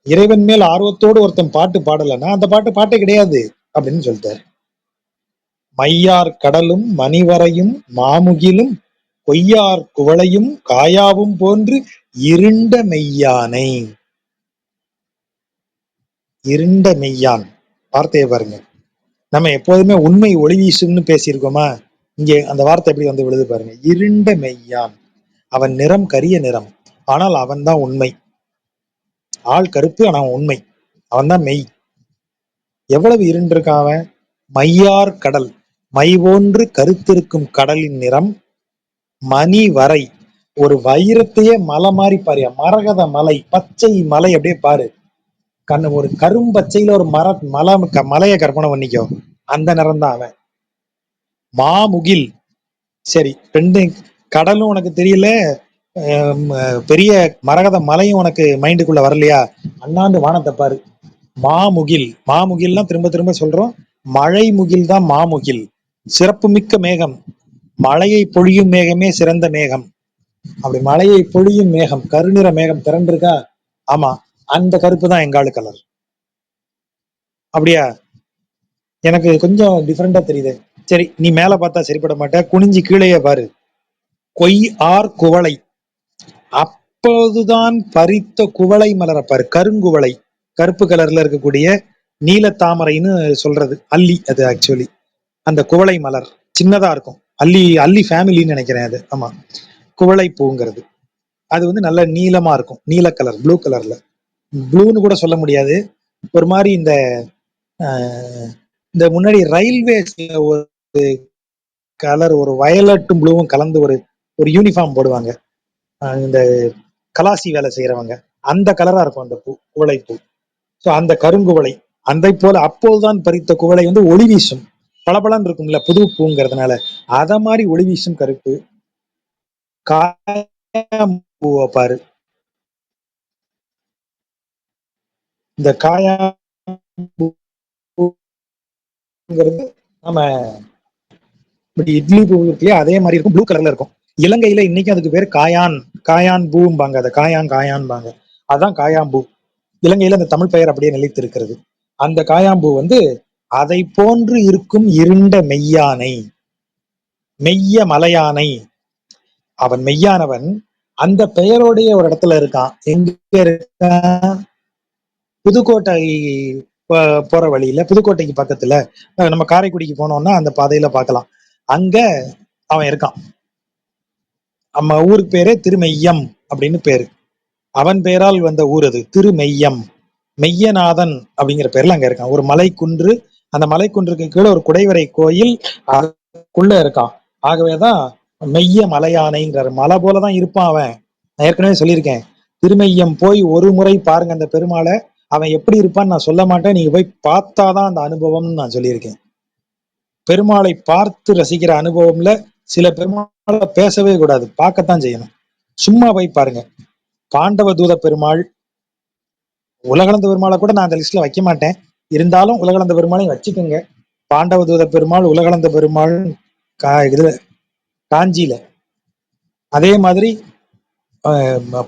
இறைவன் மேல் ஆர்வத்தோடு ஒருத்தன் பாட்டு பாடலைன்னா அந்த பாட்டு பாட்டே கிடையாது அப்படின்னு சொல்லிட்டார். மையார் கடலும் மணிவரையும் மாமுகிலும் கொய்யார் குவளையும் காயாவும் போன்று இருண்ட மெய்யானை. இருண்ட மெய்யான் வார்த்தையை பாருங்க. நம்ம எப்போதுமே உண்மை ஒளி வீசும்னு பேசியிருக்கோமா? இங்கே அந்த வார்த்தை எப்படி வந்து விழுது பாருங்க. இருண்ட மெய்யான். அவன் நிறம் கரிய நிறம், ஆனால் அவன் தான் உண்மை. ஆள் கருப்பு, ஆனா உண்மை. அவன் தான் மெய். எவ்வளவு இருண்டிருக்கான் அவன்? மையார் கடல், மை போன்று கருத்திருக்கும் கடலின் நிறம். மணி வரை, ஒரு வைரத்தையே மலை மாதிரி பாரு, மரகத மலை, பச்சை மலை அப்படியே பாரு. ஒரு கரும்பச்சையில ஒரு மலையை கற்பனை பண்ணிக்கோ. அந்த நிறம் தான் அவன். மாமுகில். சரி, ரெண்டு கடலும் உனக்கு தெரியல, பெரிய மரகத மலையும் உனக்கு மைண்டுக்குள்ள வரலையா? அண்ணாந்து வானத்தை பாரு. மாமுகில். மாமுகில்னா திரும்ப திரும்ப சொல்றோம், மழை முகில் தான் மாமுகில். சிறப்பு மிக்க மேகம். மழையை பொழியும் மேகமே சிறந்த மேகம். அப்படி மழையை பொழியும் மேகம், கருநிற மேகம் திரண்டிருக்கா? ஆமா, அந்த கருப்பு தான் எங்காலு கலர். அப்படியா? எனக்கு கொஞ்சம் டிஃப்ரெண்டா தெரியுது. சரி, நீ மேல பார்த்தா சரிப்பட மாட்ட, குனிஞ்சு கீழேயே பாரு. கொய் ஆர் குவளை. அப்போதுதான் பறித்த குவளை மலர பாரு. கருங்குவளை, கருப்பு கலர்ல இருக்கக்கூடிய நீல தாமரைன்னு சொல்றது, அல்லி அது ஆக்சுவலி. அந்த குவளை மலர் சின்னதா இருக்கும். அல்லி, அல்லி ஃபேமிலின்னு நினைக்கிறேன் அது. ஆமா, குவளை பூங்கிறது. அது வந்து நல்ல நீளமா இருக்கும், நீல கலர், ப்ளூ கலர்ல. ப்ளூன்னு கூட சொல்ல முடியாது, ஒரு மாதிரி இந்த இந்த முன்னாடி ரயில்வேஸ்ல ஒரு கலர், ஒரு வயலட்டும் ப்ளூவும் கலந்து ஒரு ஒரு யூனிஃபார்ம் போடுவாங்க இந்த கலாசி வேலை செய்யறவங்க, அந்த கலரா இருக்கும் அந்த பூ, குவளை பூ. ஸோ அந்த கருங்குவளை, அந்த போல அப்போதுதான் பறித்த குவளை வந்து ஒளி வீசும், பளபளன்னு இருக்கும்ல புது பூங்கிறதுனால, அத மாதிரி ஒளி வீசும் கருப்பு. காயாம்பூவை பாரு, இந்த காயாம்பூங்கிறது நம்ம இப்படி இட்லி பூ இருக்குல்லையா, அதே மாதிரி இருக்கும், ப்ளூ கலர்ல இருக்கும். இலங்கையில இன்னைக்கும் அதுக்கு பேர் காயான், காயான் பூம்பாங்க, அதை காயான்பாங்க. அதான் காயாம்பூ. இலங்கையில அந்த தமிழ் பெயர் அப்படியே நிலைத்து இருக்கிறது. அந்த காயாம்பூ வந்து அதை போன்று இருக்கும் இருண்ட மெய்யானை, மெய்ய மலையானை, அவன் மெய்யானவன் அந்த பெயரோடைய ஒரு இடத்துல இருக்கான். எங்க இருக்கான்? புதுக்கோட்டை போற வழியில, புதுக்கோட்டைக்கு பக்கத்துல, நம்ம காரைக்குடிக்கு போனோம்னா அந்த பாதையில பார்க்கலாம். அங்க அவன் இருக்கான். நம்ம ஊருக்கு பேரே திருமெய்யம் அப்படின்னு பேரு. அவன் பெயரால் வந்த ஊர் அது, திருமெய்யம். மெய்யநாதன் அப்படிங்கிற பேர்ல அங்க இருக்கான். ஒரு மலை குன்று, அந்த மலை குன்றுக்கு கீழே ஒரு குடைவரை கோயில் அதுக்குள்ள இருக்கான். ஆகவேதான் மெய்ய மலையானைங்கிறாரு. மலை போலதான் இருப்பான் அவன். நான் ஏற்கனவே சொல்லியிருக்கேன், திருமெய்யம் போய் ஒரு முறை பாருங்க அந்த பெருமாளை. அவன் எப்படி இருப்பான்னு நான் சொல்ல மாட்டேன், நீங்க போய் பார்த்தாதான் அந்த அனுபவம்னு நான் சொல்லியிருக்கேன். பெருமாளை பார்த்து ரசிக்கிற அனுபவம்ல சில பெருமாளை பேசவே கூடாது, பார்க்கத்தான் செய்யணும். சும்மா போய் பாருங்க. பாண்டவ தூத பெருமாள், உலகளந்த பெருமாளை கூட நான் அந்த லிஸ்ட்ல வைக்க மாட்டேன், இருந்தாலும் உலகளந்த பெருமாளையும் வச்சுக்கோங்க. பாண்டவ தூத பெருமாள், உலகளந்த பெருமாள் இதுல காஞ்சியில. அதே மாதிரி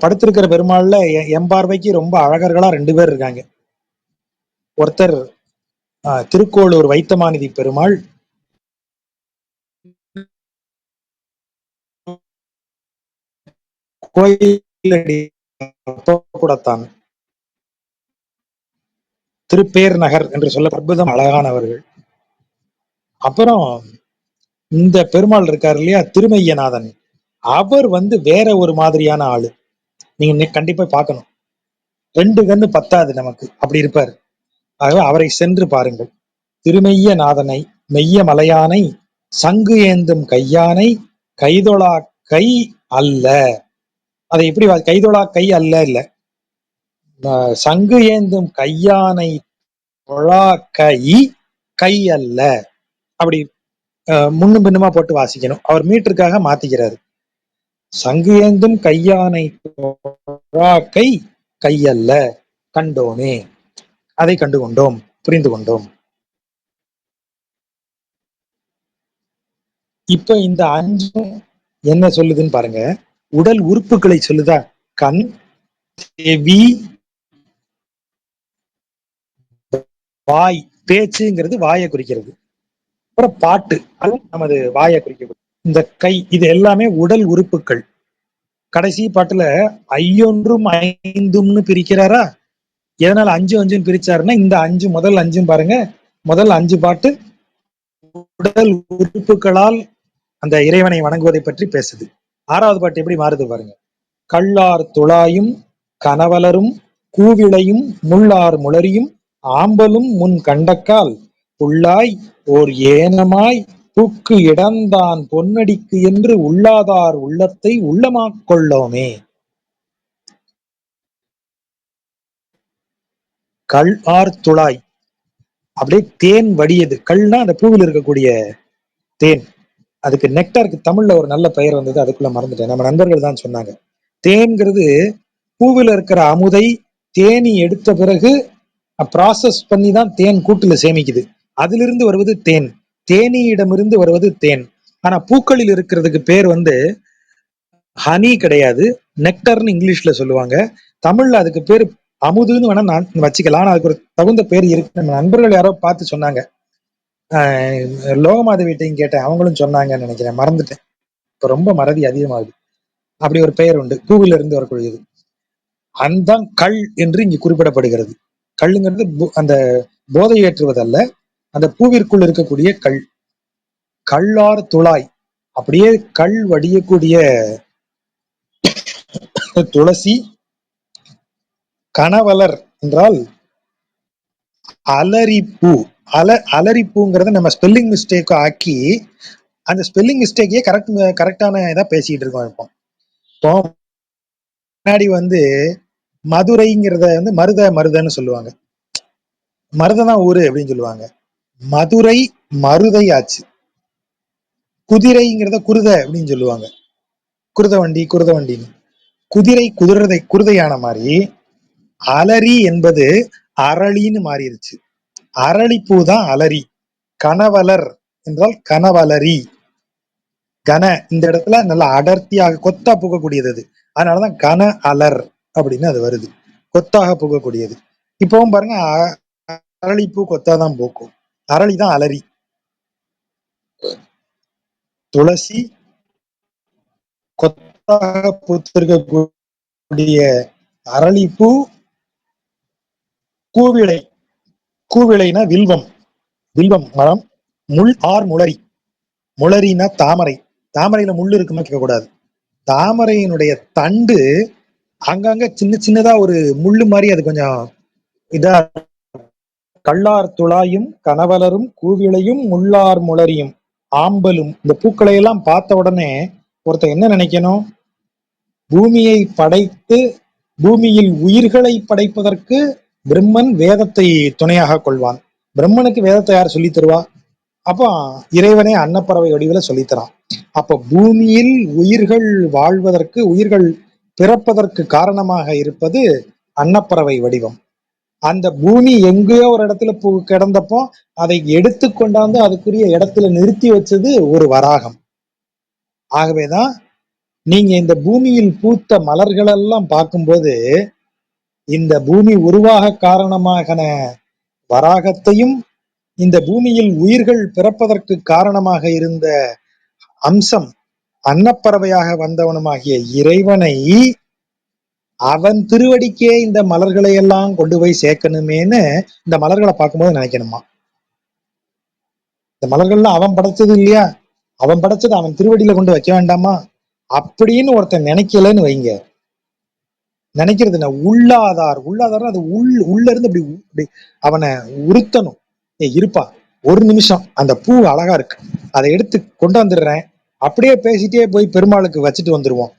படுத்திருக்கிற பெருமாள்ல என் பார்வைக்கு ரொம்ப அழகர்களா 2 பேர் இருக்காங்க. ஒருத்தர் திருக்கோளூர் வைத்தமாநிதி பெருமாள், கோயிலடி கூடத்தான், திருப்பேர் நகர் என்று சொல்ல அற்புதம் அழகானவர்கள். அப்புறம் இந்த பெருமாள் இருக்காரு இல்லையா, திருமையநாதன், அவர் வந்து வேற ஒரு மாதிரியான ஆளு. நீங்க கண்டிப்பா பார்க்கணும். 2 கண்ணு பத்தாது நமக்கு, அப்படி இருப்பார். ஆகவே அவரை சென்று பாருங்கள். திருமெய்ய நாதனை, மெய்ய மலையானை, சங்கு ஏந்தும் கையானை, கைதொழா கை அல்ல. அதை எப்படி கைதொழா கை அல்ல இல்ல, சங்கு ஏந்தும் கையானை தொழா கை, கை அல்ல. அப்படி முன்னும் பின்னுமா போட்டு வாசிக்கணும், அவர் மீட்டருக்காக மாத்திக்கிறாரு. சங்கு ஏந்தும் கையானை தொழா கை, கை அல்ல, கண்டோமே, அதை கண்டு கொண்டோம், புரிந்து கொண்டோம். இப்ப இந்த 5 என்ன சொல்லுதுன்னு பாருங்க. உடல் உறுப்புகளை சொல்லுதா, கண், செவி, வாய், பேச்சுங்கிறது வாயை குறிக்கிறது. அப்புறம் பாட்டு, அது நமது வாயை குறிக்கிறது. இந்த கை, இது எல்லாமே உடல் உறுப்புகள். கடைசி பாட்டுல ஐயொன்றும் ஐந்தும்னு பிரிக்கிறாரா? எதனால 5 5ன்னு பிரிச்சாருன்னா, இந்த 5 முதல் 5 பாருங்க, முதல் 5 பாட்டு உடல் உறுப்புகளால் அந்த இறைவனை வணங்குவதை பற்றி பேசுது. 6வது பாட்டு எப்படி மாறுது பாருங்க. கள்ளார் துழாயும் கனவலரும் கூவிளையும் முள்ளார் முளரியும் ஆம்பலும் முன் கண்டக்கால் புள்ளாய் ஓர் ஏனமாய் பூக்கு இடந்தான் பொன்னடிக்கு என்று உள்ளாதார் உள்ளத்தை உள்ளமாக் கொள்ளோமே. கள் ஆர் துழாய், அப்படியே தேன் வடியது. கல்னா அந்த பூவில் இருக்கக்கூடிய தேன். அதுக்கு நெக்டாருக்கு தமிழ்ல ஒரு நல்ல பெயர் வந்தது, அதுக்குள்ள மறந்துட்டேன், நம்ம நண்பர்கள் தான் சொன்னாங்க. தேன்கிறது பூவில் இருக்கிற அமுதை தேனி எடுத்த பிறகு ப்ராசஸ் பண்ணி தான் தேன் கூட்டுல சேமிக்குது, அதிலிருந்து வருவது தேன், தேனியிடமிருந்து வருவது தேன். ஆனா பூக்களில் இருக்கிறதுக்கு பேர் வந்து ஹனி கிடையாது, நெக்டர்னு இங்கிலீஷ்ல சொல்லுவாங்க. தமிழ்ல அதுக்கு பேர் அமுதுன்னு வேணா நான் வச்சுக்கலாம், ஆனா அதுக்கு ஒரு தகுந்த பேர் இருக்கு. நம்ம நண்பர்கள் யாரோ பார்த்து சொன்னாங்க, லோகமாதவிட்டையும் கேட்டேன், அவங்களும் சொன்னாங்கன்னு நினைக்கிறேன், மறந்துட்டேன், இப்ப ரொம்ப மறதி அதிகமாகுது. அப்படி ஒரு பெயர் உண்டு, பூவில இருந்து வரக்கூடியது. அந்த கள் என்று இங்கு குறிப்பிடப்படுகிறது. கல்லுங்கிறது அந்த போதை ஏற்றுவதல்ல, அந்த பூவிற்குள் இருக்கக்கூடிய கல். கள்ளார் துழாய், அப்படியே கல் வடியக்கூடிய துளசி. கனவலர் என்றால் அலரிப்பூ. அலரிப்பூங்கிறத நம்ம ஸ்பெல்லிங் மிஸ்டேக் ஆக்கி அந்த ஸ்பெல்லிங் மிஸ்டேக்கே கரெக்டான இதா பேசிட்டு இருக்கோம். இப்போ முன்னாடி மதுரைங்கிறத மருதன்னு சொல்லுவாங்க. மருததான் ஊரு அப்படின்னு சொல்லுவாங்க. மதுரை மருதை ஆச்சு. குதிரைங்கிறத குருதை அப்படின்னு சொல்லுவாங்க. குருத வண்டின்னு. குதிரை குருதையான மாதிரி அலரி என்பது அரளின்னு மாறிடுச்சு. அரளிப்பூ தான் அலரி. கனவலர் என்றால் கனவலரி. கன இந்த இடத்துல நல்லா அடர்த்தியாக கொத்தா பூக்கக்கூடியது அது. அதனாலதான் கன அலர் அப்படின்னு அது வருது. கொத்தாக பூக்கக்கூடியது. இப்பவும் பாருங்க, அரளிப்பூ கொத்தாதான் பூக்கும். அரளிதான் அலரி. துளசி கொத்தாக பூத்திருக்கக்கூடிய அரளிப்பூ. கூவிளை. கூவிளைனா வில்வம். வில்வம் மரம். முளரி. முளரினா தாமரை. தாமரையில முள்ளு இருக்குமா கேட்கக்கூடாது. தாமரையினுடைய தண்டு அங்கங்க சின்ன சின்னதா ஒரு முள்ளு மாதிரி அது கொஞ்சம் இதா. கள்ளார் துழாயும் கனவலரும் கூவிளையும் முள்ளார் முளரியும் ஆம்பலும். இந்த பூக்களை எல்லாம் பார்த்த உடனே ஒருத்தர் என்ன நினைக்கணும்? பூமியை படைத்து பூமியில் உயிர்களை படைப்பதற்கு பிரம்மன் வேதத்தை துணையாக கொள்வான். பிரம்மனுக்கு வேதத்தை யார் சொல்லி தருவா? அப்போ இறைவனே அன்னப்பறவை வடிவில சொல்லித்தரான். அப்ப பூமியில் உயிர்கள் வாழ்வதற்கு, உயிர்கள் பிறப்பதற்கு காரணமாக இருப்பது அன்னப்பறவை வடிவம். அந்த பூமி எங்கேயோ ஒரு இடத்துல கிடந்தப்போ அதை எடுத்து கொண்டாந்து அதுக்குரிய இடத்துல நிறுத்தி வச்சது ஒரு வராகம். ஆகவேதான் நீங்க இந்த பூமியில் பூத்த மலர்கள் எல்லாம் பார்க்கும்போது இந்த பூமி உருவாக காரணமான வராகத்தையும், இந்த பூமியில் உயிர்கள் பிறப்பதற்கு காரணமாக இருந்த அம்சம் அன்னப்பறவையாக வந்தவனுமாகிய இறைவனை அவன் திருவடிக்கே இந்த மலர்களை எல்லாம் கொண்டு போய் சேர்க்கணுமேன்னு இந்த மலர்களை பார்க்கும்போது நினைக்கணுமா? இந்த மலர்கள்லாம் அவன் படைச்சது இல்லையா? அவன் படைச்சது அவன் திருவடியில கொண்டு வைக்க வேண்டாமா? அப்படின்னு ஒருத்தன் நினைக்கலன்னு வைங்க. நினைக்கிறது என்ன? உள்ளாதார் அது உள்ள இருந்து அப்படி அவனை உறுத்தணும். இருப்பா ஒரு நிமிஷம், அந்த பூ அழகா இருக்கு, அதை எடுத்து கொண்டு வந்துடுறேன், அப்படியே பேசிட்டே போய் பெருமாளுக்கு வச்சுட்டு வந்துருவோம்.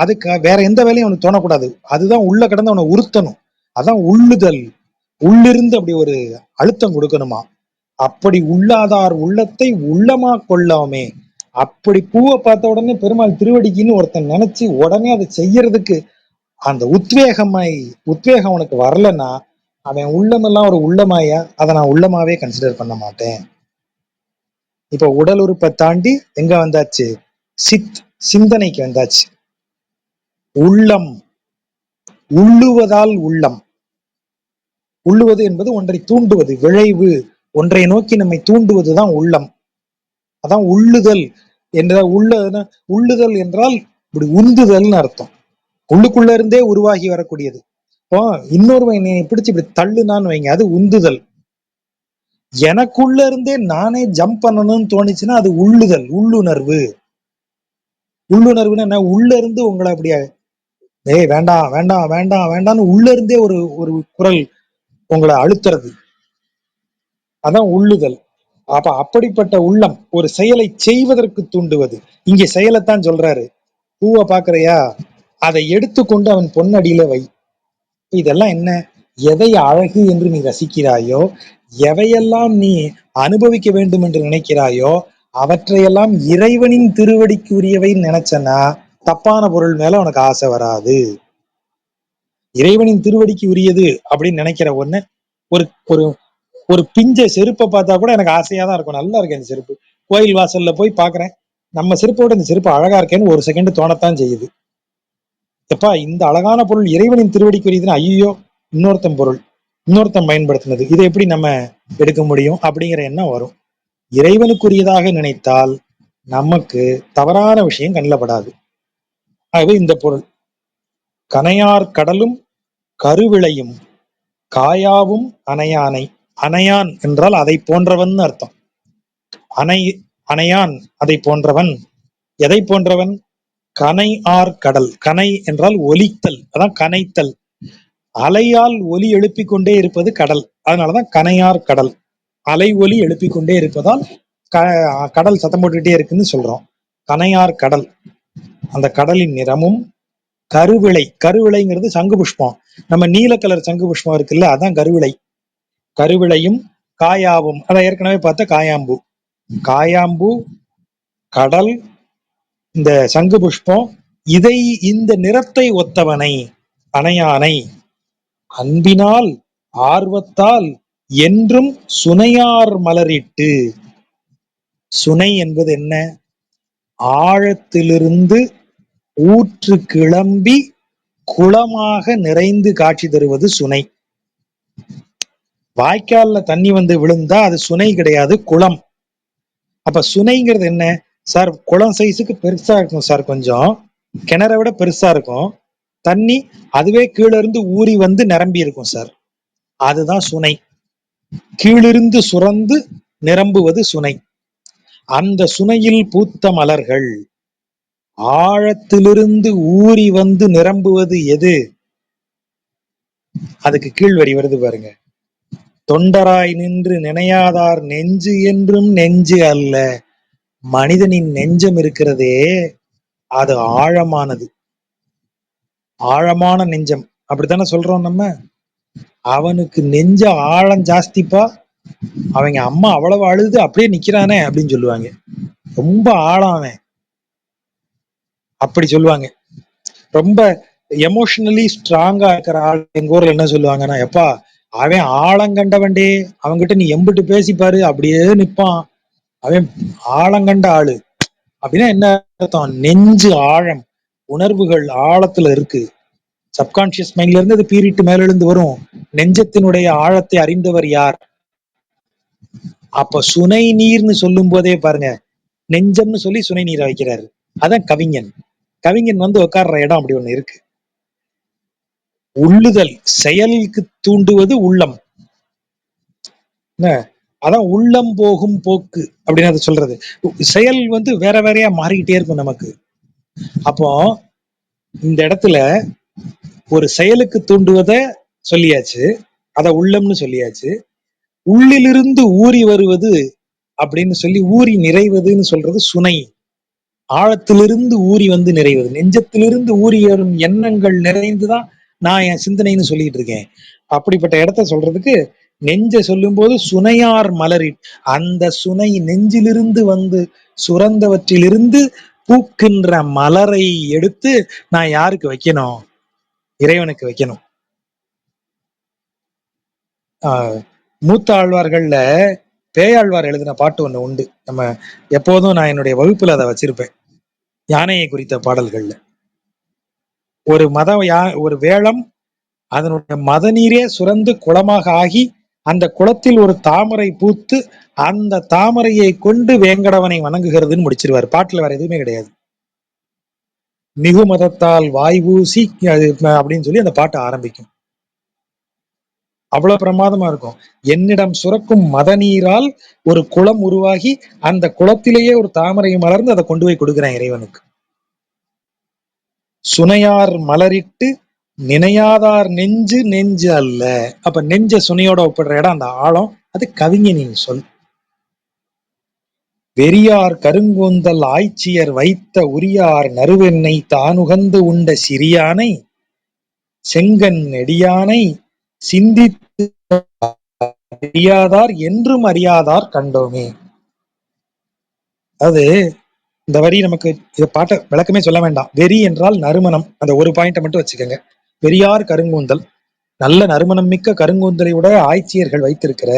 அதுக்கு வேற எந்த வேலையும் அவனுக்கு தோணக்கூடாது. அதுதான் உள்ள கிடந்து அவனை உறுத்தணும். அதான் உள்ளுதல். உள்ளிருந்து அப்படி ஒரு அழுத்தம் கொடுக்கணுமா? அப்படி உள்ளாதார் உள்ளத்தை உள்ளமா கொள்ளாமே. அப்படி பூவை பார்த்த உடனே பெருமாள் திருவடிக்குன்னு ஒருத்தன் நினைச்சு உடனே அதை செய்யறதுக்கு அந்த உத்வேகம் அவனுக்கு வரலன்னா அவன் உள்ளமெல்லாம் ஒரு உள்ளமாயா? அதை நான் உள்ளமாவே கன்சிடர் பண்ண மாட்டேன். இப்ப உடல் உறுப்பை தாண்டி எங்க வந்தாச்சு? சிந்தனைக்கு வந்தாச்சு. உள்ளம். உள்ளுவதால் உள்ளம். உள்ளுவது என்பது ஒன்றை தூண்டுவது, விளைவு, ஒன்றை நோக்கி நம்மை தூண்டுவதுதான் உள்ளம். அதான் உள்ளுதல் என்ற உள்ளுதல் என்றால் இப்படி உந்துதல்னு அர்த்தம். உள்ளுக்குள்ள இருந்தே உருவாகி வரக்கூடியது. இப்போ இன்னொருவன் என்னை பிடிச்சு இப்படி தள்ளுனான்னு வைங்க, அது உந்துதல். எனக்குள்ள இருந்தே நானே ஜம்ப் பண்ணணும்னு தோணுச்சுன்னா அது உள்ளுதல், உள்ளுணர்வு. உள்ளுணர்வுன்னு என்ன? உள்ள இருந்து உங்களை அப்படியே வேண்டாம் வேண்டாம் வேண்டாம் வேண்டாம்னு உள்ள இருந்தே ஒரு ஒரு குரல் உங்களை அழுத்துறது. அதான் உள்ளுதல். அப்ப அப்படிப்பட்ட உள்ளம் ஒரு செயலை செய்வதற்கு தூண்டுவது. இங்கே செயலைத்தான் சொல்றாரு. பூவை பாக்குறையா, அதை எடுத்துக்கொண்டு அவன் பொன்னடியில வை. இதெல்லாம் என்ன? எதை அழகு என்று நீ ரசிக்கிறாயோ, எவையெல்லாம் நீ அனுபவிக்க வேண்டும் என்று நினைக்கிறாயோ, அவற்றையெல்லாம் இறைவனின் திருவடிக்கு உரியவைன்னு நினைச்சனா தப்பான பொருள் மேல உனக்கு ஆசை வராது. இறைவனின் திருவடிக்கு உரியது அப்படின்னு நினைக்கிற ஒண்ணு, ஒரு ஒரு ஒரு பிஞ்ச செருப்பை பார்த்தா கூட எனக்கு ஆசையா தான் இருக்கும். நல்லா இருக்கு இந்த செருப்பு. கோயில் வாசல்ல போய் பாக்குறேன், நம்ம செருப்போட இந்த செருப்பு அழகா இருக்கேன்னு ஒரு செகண்ட் தோணத்தான் செய்யுது. எப்பா இந்த அழகான பொருள் இறைவனின் திருவடிக்குரியதுன்னு ஐயோ இன்னொருத்தன் பொருள், இன்னொருத்தன் பயன்படுத்தினது, இதை எப்படி நம்ம எடுக்க முடியும் அப்படிங்கிற எண்ணம் வரும். இறைவனுக்குரியதாக நினைத்தால் நமக்கு தவறான விஷயம் கண்ணில்படாது. ஆகவே இந்த பொருள் கனையார் கடலும் கருவிளையும் காயாவும் அணையானை. அணையான் என்றால் அதை போன்றவன் அர்த்தம். அணையான் அதை போன்றவன். எதை போன்றவன்? கனை ஆர் கடல். கனை என்றால் ஒலித்தல், அதான் கனைத்தல். அலையால் ஒலி எழுப்பிக் கொண்டே இருப்பது கடல், அதனாலதான் கனையார் கடல். அலை ஒலி எழுப்பிக் கொண்டே இருப்பதால் கடல் சத்தம் போட்டுக்கிட்டே இருக்குன்னு சொல்றோம். கனையார் கடல். அந்த கடலின் நிறமும் கருவிளை. கருவிளைங்கிறது சங்கு புஷ்பம். நம்ம நீல கலர் சங்கு புஷ்பம் இருக்குல்ல, அதான் கருவிளை. கருவிளையும் காயாவும், அதை ஏற்கனவே பார்த்த காயாம்பூ. காயாம்பூ, கடல், இந்த சங்கு புஷ்பம், இதை இந்த நிறத்தை ஒத்தவனை அணையானை அன்பினால் ஆர்வத்தால் என்றும் சுனையார் மலரிட்டு. சுனை என்பது என்ன? ஆழத்திலிருந்து ஊற்று கிளம்பி குளமாக நிறைந்து காட்சி தருவது சுனை. வாய்க்கால்ல தண்ணி வந்து விழுந்தா அது சுனை கிடையாது, குளம். அப்ப சுனைங்கிறது என்ன சார்? குளம் சைஸுக்கு பெருசா இருக்கும் சார், கொஞ்சம் கிணறை விட பெருசா இருக்கும் தண்ணி, அதுவே கீழே இருந்து ஊறி வந்து நிரம்பி இருக்கும் சார், அதுதான் சுனை. கீழிருந்து சுரந்து நிரம்புவது சுனை. அந்த சுனையில் பூத்த மலர்கள் ஆழத்திலிருந்து ஊறி வந்து நிரம்புவது எது? அதுக்கு கீழ்வரி வருது பாருங்க. தொண்டராய் நின்று நினையாதார் நெஞ்சு என்றும் நெஞ்சு அல்ல. மனிதனின் நெஞ்சம் இருக்கிறதே அது ஆழமானது, ஆழமான நெஞ்சம். அப்படித்தானே சொல்றோம் நம்ம. அவனுக்கு நெஞ்ச ஆழம் ஜாஸ்திப்பா, அவங்க அம்மா அவ்வளவு அழுது அப்படியே நிக்கிறானே அப்படின்னு சொல்லுவாங்க. ரொம்ப ஆழம் அவன், அப்படி சொல்லுவாங்க. ரொம்ப எமோஷனலி ஸ்ட்ராங்கா இருக்கிற ஆள் எங்க ஊர்ல என்ன சொல்லுவாங்கன்னா, எப்பா அவன் ஆழங்கண்டவன்டே, அவன்கிட்ட நீ எம்பிட்டு பேசிப்பாரு அப்படியே நிப்பான், அவன் ஆழங்கண்ட ஆளு. அப்படின்னா என்ன அர்த்தம்? நெஞ்சு ஆழம், உணர்வுகள் ஆழத்துல இருக்கு. சப்கான்சியஸ் மைண்ட்ல இருந்து அது பீறிட்டு மேலெழுந்து வரும். நெஞ்சத்தினுடைய ஆழத்தை அறிந்தவர் யார்? அப்ப சுனை நீர்னு சொல்லும் போதே பாருங்க, நெஞ்சம்னு சொல்லி சுனை நீரை வைக்கிறாரு. அதான் கவிஞன். கவிஞன் வந்து உட்கார்ற இடம் அப்படி ஒண்ணு இருக்கு. உள்ளுதல், செயலுக்கு தூண்டுவது உள்ளம். அதான் உள்ளம் போகும் போக்கு அப்படின்னு அதை சொல்றது. செயல் வந்து வேற வேறையா மாறிக்கிட்டே இருக்கும் நமக்கு. அப்போ இந்த இடத்துல ஒரு செயலுக்கு தூண்டுவத சொல்லியாச்சு, அத உள்ளம்னு சொல்லியாச்சு. உள்ளிலிருந்து ஊறி வருவது அப்படின்னு சொல்லி ஊறி நிறைவதுன்னு சொல்றது சுனை. ஆழத்திலிருந்து ஊறி வந்து நிறைவது, நெஞ்சத்திலிருந்து ஊறி வரும் எண்ணங்கள் நிறைந்துதான் நான் என் சிந்தனைன்னு சொல்லிட்டு இருக்கேன். அப்படிப்பட்ட இடத்த சொல்றதுக்கு நெஞ்ச சொல்லும் போது சுனையார் மலரி, அந்த சுனை நெஞ்சிலிருந்து வந்து சுரந்தவற்றிலிருந்து பூக்கின்ற மலரை எடுத்து நான் யாருக்கு வைக்கணும்? இறைவனுக்கு வைக்கணும். மூத்த ஆழ்வார்கள்ல பேயாழ்வார் எழுதின பாட்டு ஒண்ணு உண்டு. நம்ம எப்போதும் நான் என்னுடைய வகுப்புல அதை வச்சிருப்பேன். யானையை குறித்த பாடல்கள்ல ஒரு ஒரு வேளம் அதனுடைய மத நீரே சுரந்து குளமாக ஆகி அந்த குளத்தில் ஒரு தாமரை பூத்து அந்த தாமரையை கொண்டு வேங்கடவனை வணங்குகிறதுன்னு முடிச்சிருவார். பாட்டுல வேற எதுவுமே கிடையாது. மிகு மதத்தால் வாய்வூசி அப்படின்னு சொல்லி அந்த பாட்டு ஆரம்பிக்கும். அவ்வளவு பிரமாதமா இருக்கும். என்னிடம் சுரக்கும் மத நீரால் ஒரு குளம் உருவாகி அந்த குளத்திலேயே ஒரு தாமரை மலர்ந்து அதை கொண்டு போய் கொடுக்கிறேன் இறைவனுக்கு. சுனையார் மலரிட்டு நினையாதார் நெஞ்சு நெஞ்சு அல்ல. அப்ப நெஞ்ச சுனையோட ஒப்பிடுற இடம் அந்த ஆழம். அது கவிஞனின் சொல். வெறியார் கருங்கூந்தல் ஆய்ச்சியர் வைத்த உரியார் நறுவெண்ணை தானுகந்து உண்ட சிறியானை செங்கன் நெடியானை சிந்தித்து அறியாதார் என்றும் அறியாதார் கண்டோமே. அது இந்த வரி நமக்கு இதை பாட்ட விளக்கமே சொல்ல வேண்டாம். வெறி என்றால் நறுமணம், அந்த ஒரு பாயிண்ட மட்டும் வச்சுக்கோங்க. பெரியார் கருங்கூந்தல், நல்ல நறுமணம் மிக்க கருங்கூந்தலை உடைய ஆய்ச்சியர்கள் வைத்திருக்கிற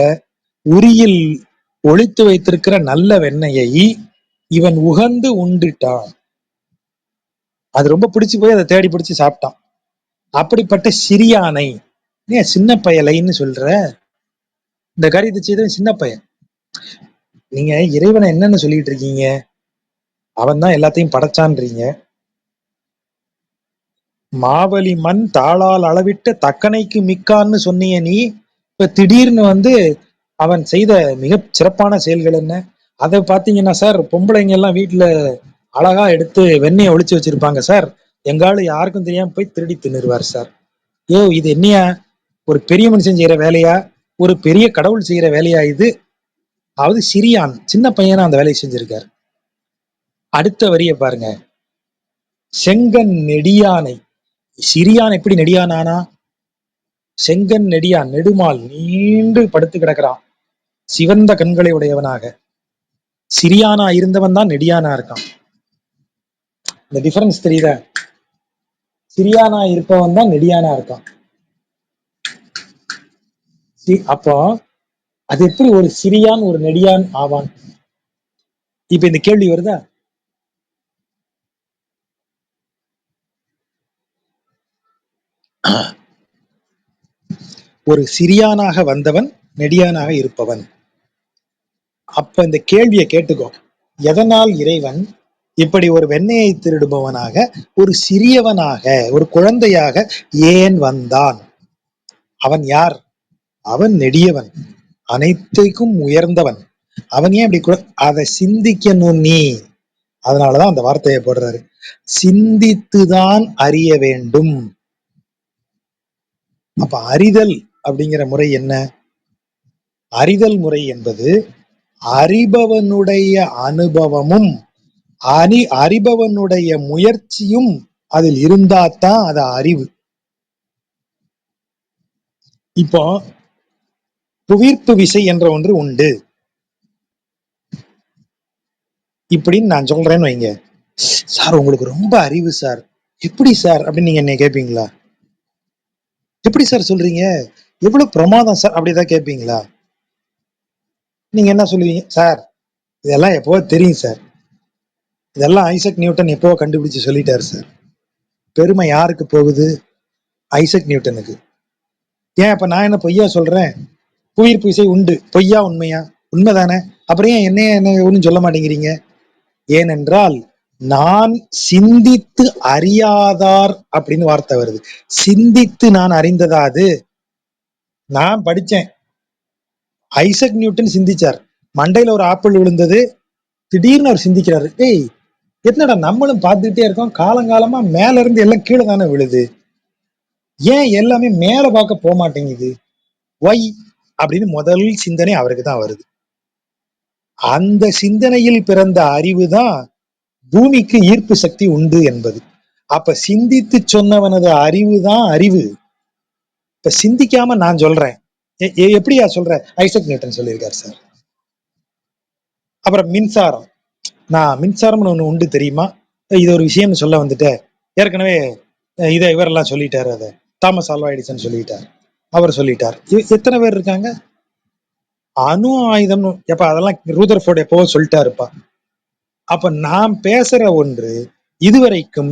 உரியில் ஒளித்து வைத்திருக்கிற நல்ல வெண்ணெயை இவன் உகந்து உண்டுட்டான். அது ரொம்ப பிடிச்சு போய் அதை தேடி பிடிச்சு சாப்பிட்டான். அப்படிப்பட்ட சிறியானை, ஏன் சின்ன பயலைன்னு சொல்ற? இந்த காரியத்தை செய்தவன் சின்ன பையன். நீங்க இறைவனை என்னன்னு சொல்லிட்டு இருக்கீங்க? அவன் தான் எல்லாத்தையும் படைச்சான்றீங்க. மாவலி மண் தாளால் அளவிட்ட தக்கனைக்கு மிக்கான்னு சொன்னிய நீ, இப்ப திடீர்னு வந்து அவன் செய்த மிக சிறப்பான செயல்கள் என்ன? அதை பாத்தீங்கன்னா சார், பொம்பளைங்க எல்லாம் வீட்டுல அழகா எடுத்து வெண்ணெயை ஒளிச்சு வச்சிருப்பாங்க சார். எங்காலு யாருக்கும் தெரியாம போய் திருடி தின்னுருவார் சார். யோ இது என்னையா, ஒரு பெரிய மனுஷன் செய்யற வேலையா, ஒரு பெரிய கடவுள் செய்யற வேலையா இது? அதாவது சிறியான் சின்ன பையனா அந்த வேலையை செஞ்சிருக்காரு. அடுத்த வரிய பாருங்க, செங்கன் நெடியானை. சிறியான் எப்படி நெடியான் ஆனா? செங்கன் நெடியான், நெடுமால் நீண்டு படுத்து கிடக்கிறான் சிவந்த கண்களை உடையவனாக. சிறியானா இருந்தவன் தான் நெடியானா இருக்கான். இந்த டிஃபரன்ஸ் தெரியுதா? சிறியானா இருப்பவன் தான் நெடியானா இருக்கான். அப்போ அது எப்படி ஒரு சிறியான் ஒரு நெடியான் ஆவான்? இப்ப இந்த கேள்வி வருதா? ஒரு சிறியானாக வந்தவன் நெடியானாக இருப்பவன். அப்ப இந்த கேள்வியை கேட்டுக்கோ. எதனால் இறைவன் இப்படி ஒரு வெண்ணையை திருடுபவனாக, ஒரு சிறியவனாக, ஒரு குழந்தையாக ஏன் வந்தான்? அவன் யார்? அவன் நெடியவன், அனைத்துக்கும் உயர்ந்தவன். அவன் ஏன் இப்படி அதை சிந்திக்கணும் நீ. அதனாலதான் அந்த வார்த்தையை போடுறாரு, சிந்தித்துதான் அறிய வேண்டும். அப்ப அறிதல் அப்படிங்கிற முறை என்ன? அறிதல் முறை என்பது அறிபவனுடைய அனுபவமும் அறிபவனுடைய முயற்சியும் அதில் இருந்தாதான் அது அறிவு. இப்போ புவிர்ப்பு விசை என்ற ஒன்று உண்டு இப்படின்னு நான் சொல்றேன்னு வைங்க. சார் உங்களுக்கு ரொம்ப அறிவு சார், எப்படி சார் அப்படின்னு நீங்க என்ன கேட்பீங்களா? எப்படி சார் சொல்றீங்க, எவ்வளவு பிரமாதம் சார் அப்படிதான் கேட்பீங்களா? நீங்க என்ன சொல்லுவீங்க? சார் இதெல்லாம் எப்போ தெரியும் சார், இதெல்லாம் ஐசக் நியூட்டன் எப்போ கண்டுபிடிச்சு சொல்லிட்டாரு சார். பெருமை யாருக்கு போகுது? ஐசக் நியூட்டனுக்கு. ஏன் அப்ப நான் என்ன பொய்யா சொல்றேன்? புவியீர்ப்பு விசை உண்டு, பொய்யா உண்மையா? உண்மைதானே. அப்புறம் ஏன் என்ன ஒன்னும் சொல்ல மாட்டேங்கிறீங்க? ஏனென்றால் நான் சிந்தித்து அறியாதார் அப்படின்னு வார்த்தை வருது. சிந்தித்து நான் அறிந்ததா அது? நான் படிச்சேன், ஐசக் நியூட்டன் சிந்திச்சார். மண்டையில ஒரு ஆப்பிள் விழுந்தது, திடீர்னு அவர் சிந்திக்கிறாரு, ஏய் என்னடா நம்மளும் பார்த்துக்கிட்டே இருக்கோம், காலங்காலமா மேல இருந்து எல்லாம் கீழே தானே விழுது, ஏன் எல்லாமே மேல பார்க்க போக மாட்டேங்குது, ஒய் அப்படின்னு முதல் சிந்தனை அவருக்கு தான் வருது. அந்த சிந்தனையில் பிறந்த அறிவு தான் பூமிக்கு ஈர்ப்பு சக்தி உண்டு என்பது. அப்ப சிந்தித்து சொன்னவனது அறிவு தான் அறிவு. இப்ப சிந்திக்காம நான் சொல்றேன், எப்படியா சொல்ற? ஐசக் நியூட்டன் சொல்லியிருக்காரு சார். அப்புறம் மின்சாரம், நான் மின்சாரம்னு ஒண்ணு உண்டு தெரியுமா, இது ஒரு விஷயம்னு சொல்ல வந்துட்டேன். ஏற்கனவே இதை இவரெல்லாம் சொல்லிட்டாரு, அதை தாமஸ் ஆல்வா எடிசன் சொல்லிட்டார், அவர் சொல்லிட்டார். எத்தனை பேர் இருக்காங்க? அணு ஆயுதம் எப்ப, அதெல்லாம் ரூதர்ஃபோர்ட் எப்போ சொல்லிட்டாருப்பா. அப்ப நாம் பேசுற ஒன்று இதுவரைக்கும்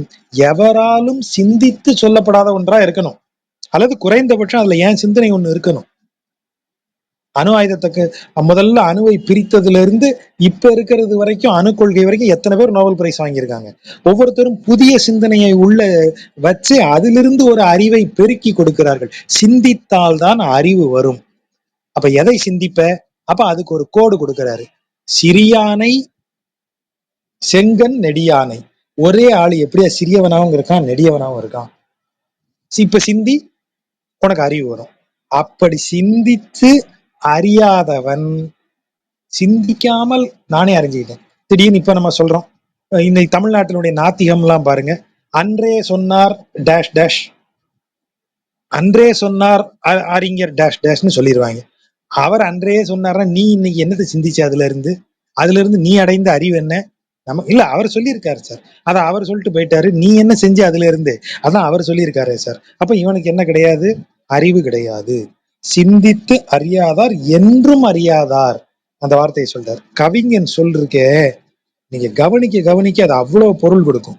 எவராலும் சிந்தித்து சொல்லப்படாத ஒன்றா இருக்கணும், அல்லது குறைந்தபட்சம் அதுல ஏன் சிந்தனை ஒண்ணு இருக்கணும். அணு ஆயுதத்துக்கு முதல்ல அணுவை பிரித்ததுல இருந்து இப்ப இருக்கிறது வரைக்கும், அணு கொள்கை வரைக்கும் எத்தனை பேர் நோபல் பிரைஸ் வாங்கியிருக்காங்க. ஒவ்வொருத்தரும் புதிய சிந்தனையை உள்ள வச்சு அதிலிருந்து ஒரு அறிவை பெருக்கி கொடுக்கிறார்கள். சிந்தித்தால் தான் அறிவு வரும். அப்ப எதை சிந்திப்ப? அப்ப அதுக்கு ஒரு கோடு கொடுக்கிறாரு, சிறியானை செங்கன் நெடியானை. ஒரே ஆளு எப்படியா சிறியவனாவும் இருக்கான் நெடியவனாவும் இருக்கான். இப்ப சிந்தி, உனக்கு அறிவு வரும். அப்படி சிந்தித்து அறியாதவன், சிந்திக்காமல் நானே அறிஞ்சுக்கிட்டேன். திடீர்னு இப்ப நம்ம சொல்றோம், இன்னைக்கு தமிழ்நாட்டினுடைய நாத்திகம் எல்லாம் பாருங்க, அன்றே சொன்னார் டேஷ் டேஷ், அன்றே சொன்னார் அறிஞர் டேஷ் டேஷ்னு சொல்லிடுவாங்க. அவர் அன்றே சொன்னார்னா நீ இன்னைக்கு என்னத்தை சிந்திச்ச? அதுல இருந்து நீ அடைந்த அறிவு என்ன? நம்ம இல்ல, அவர் சொல்லியிருக்காரு சார், அத அவர் சொல்லிட்டு போயிட்டாரு. நீ என்ன செஞ்ச அதுல இருந்து? அதான் அவர் சொல்லியிருக்காரு சார். அப்ப இவனுக்கு என்ன கிடையாது? அறிவு கிடையாது. சிந்தித்து அறியாதார் என்றும் அறியாதார், அந்த வார்த்தையை சொல்றார். கவிஞன் சொல்லிருக்கே, நீங்க கவனிக்க கவனிக்க அது அவ்வளவு பொருள் கொடுக்கும்.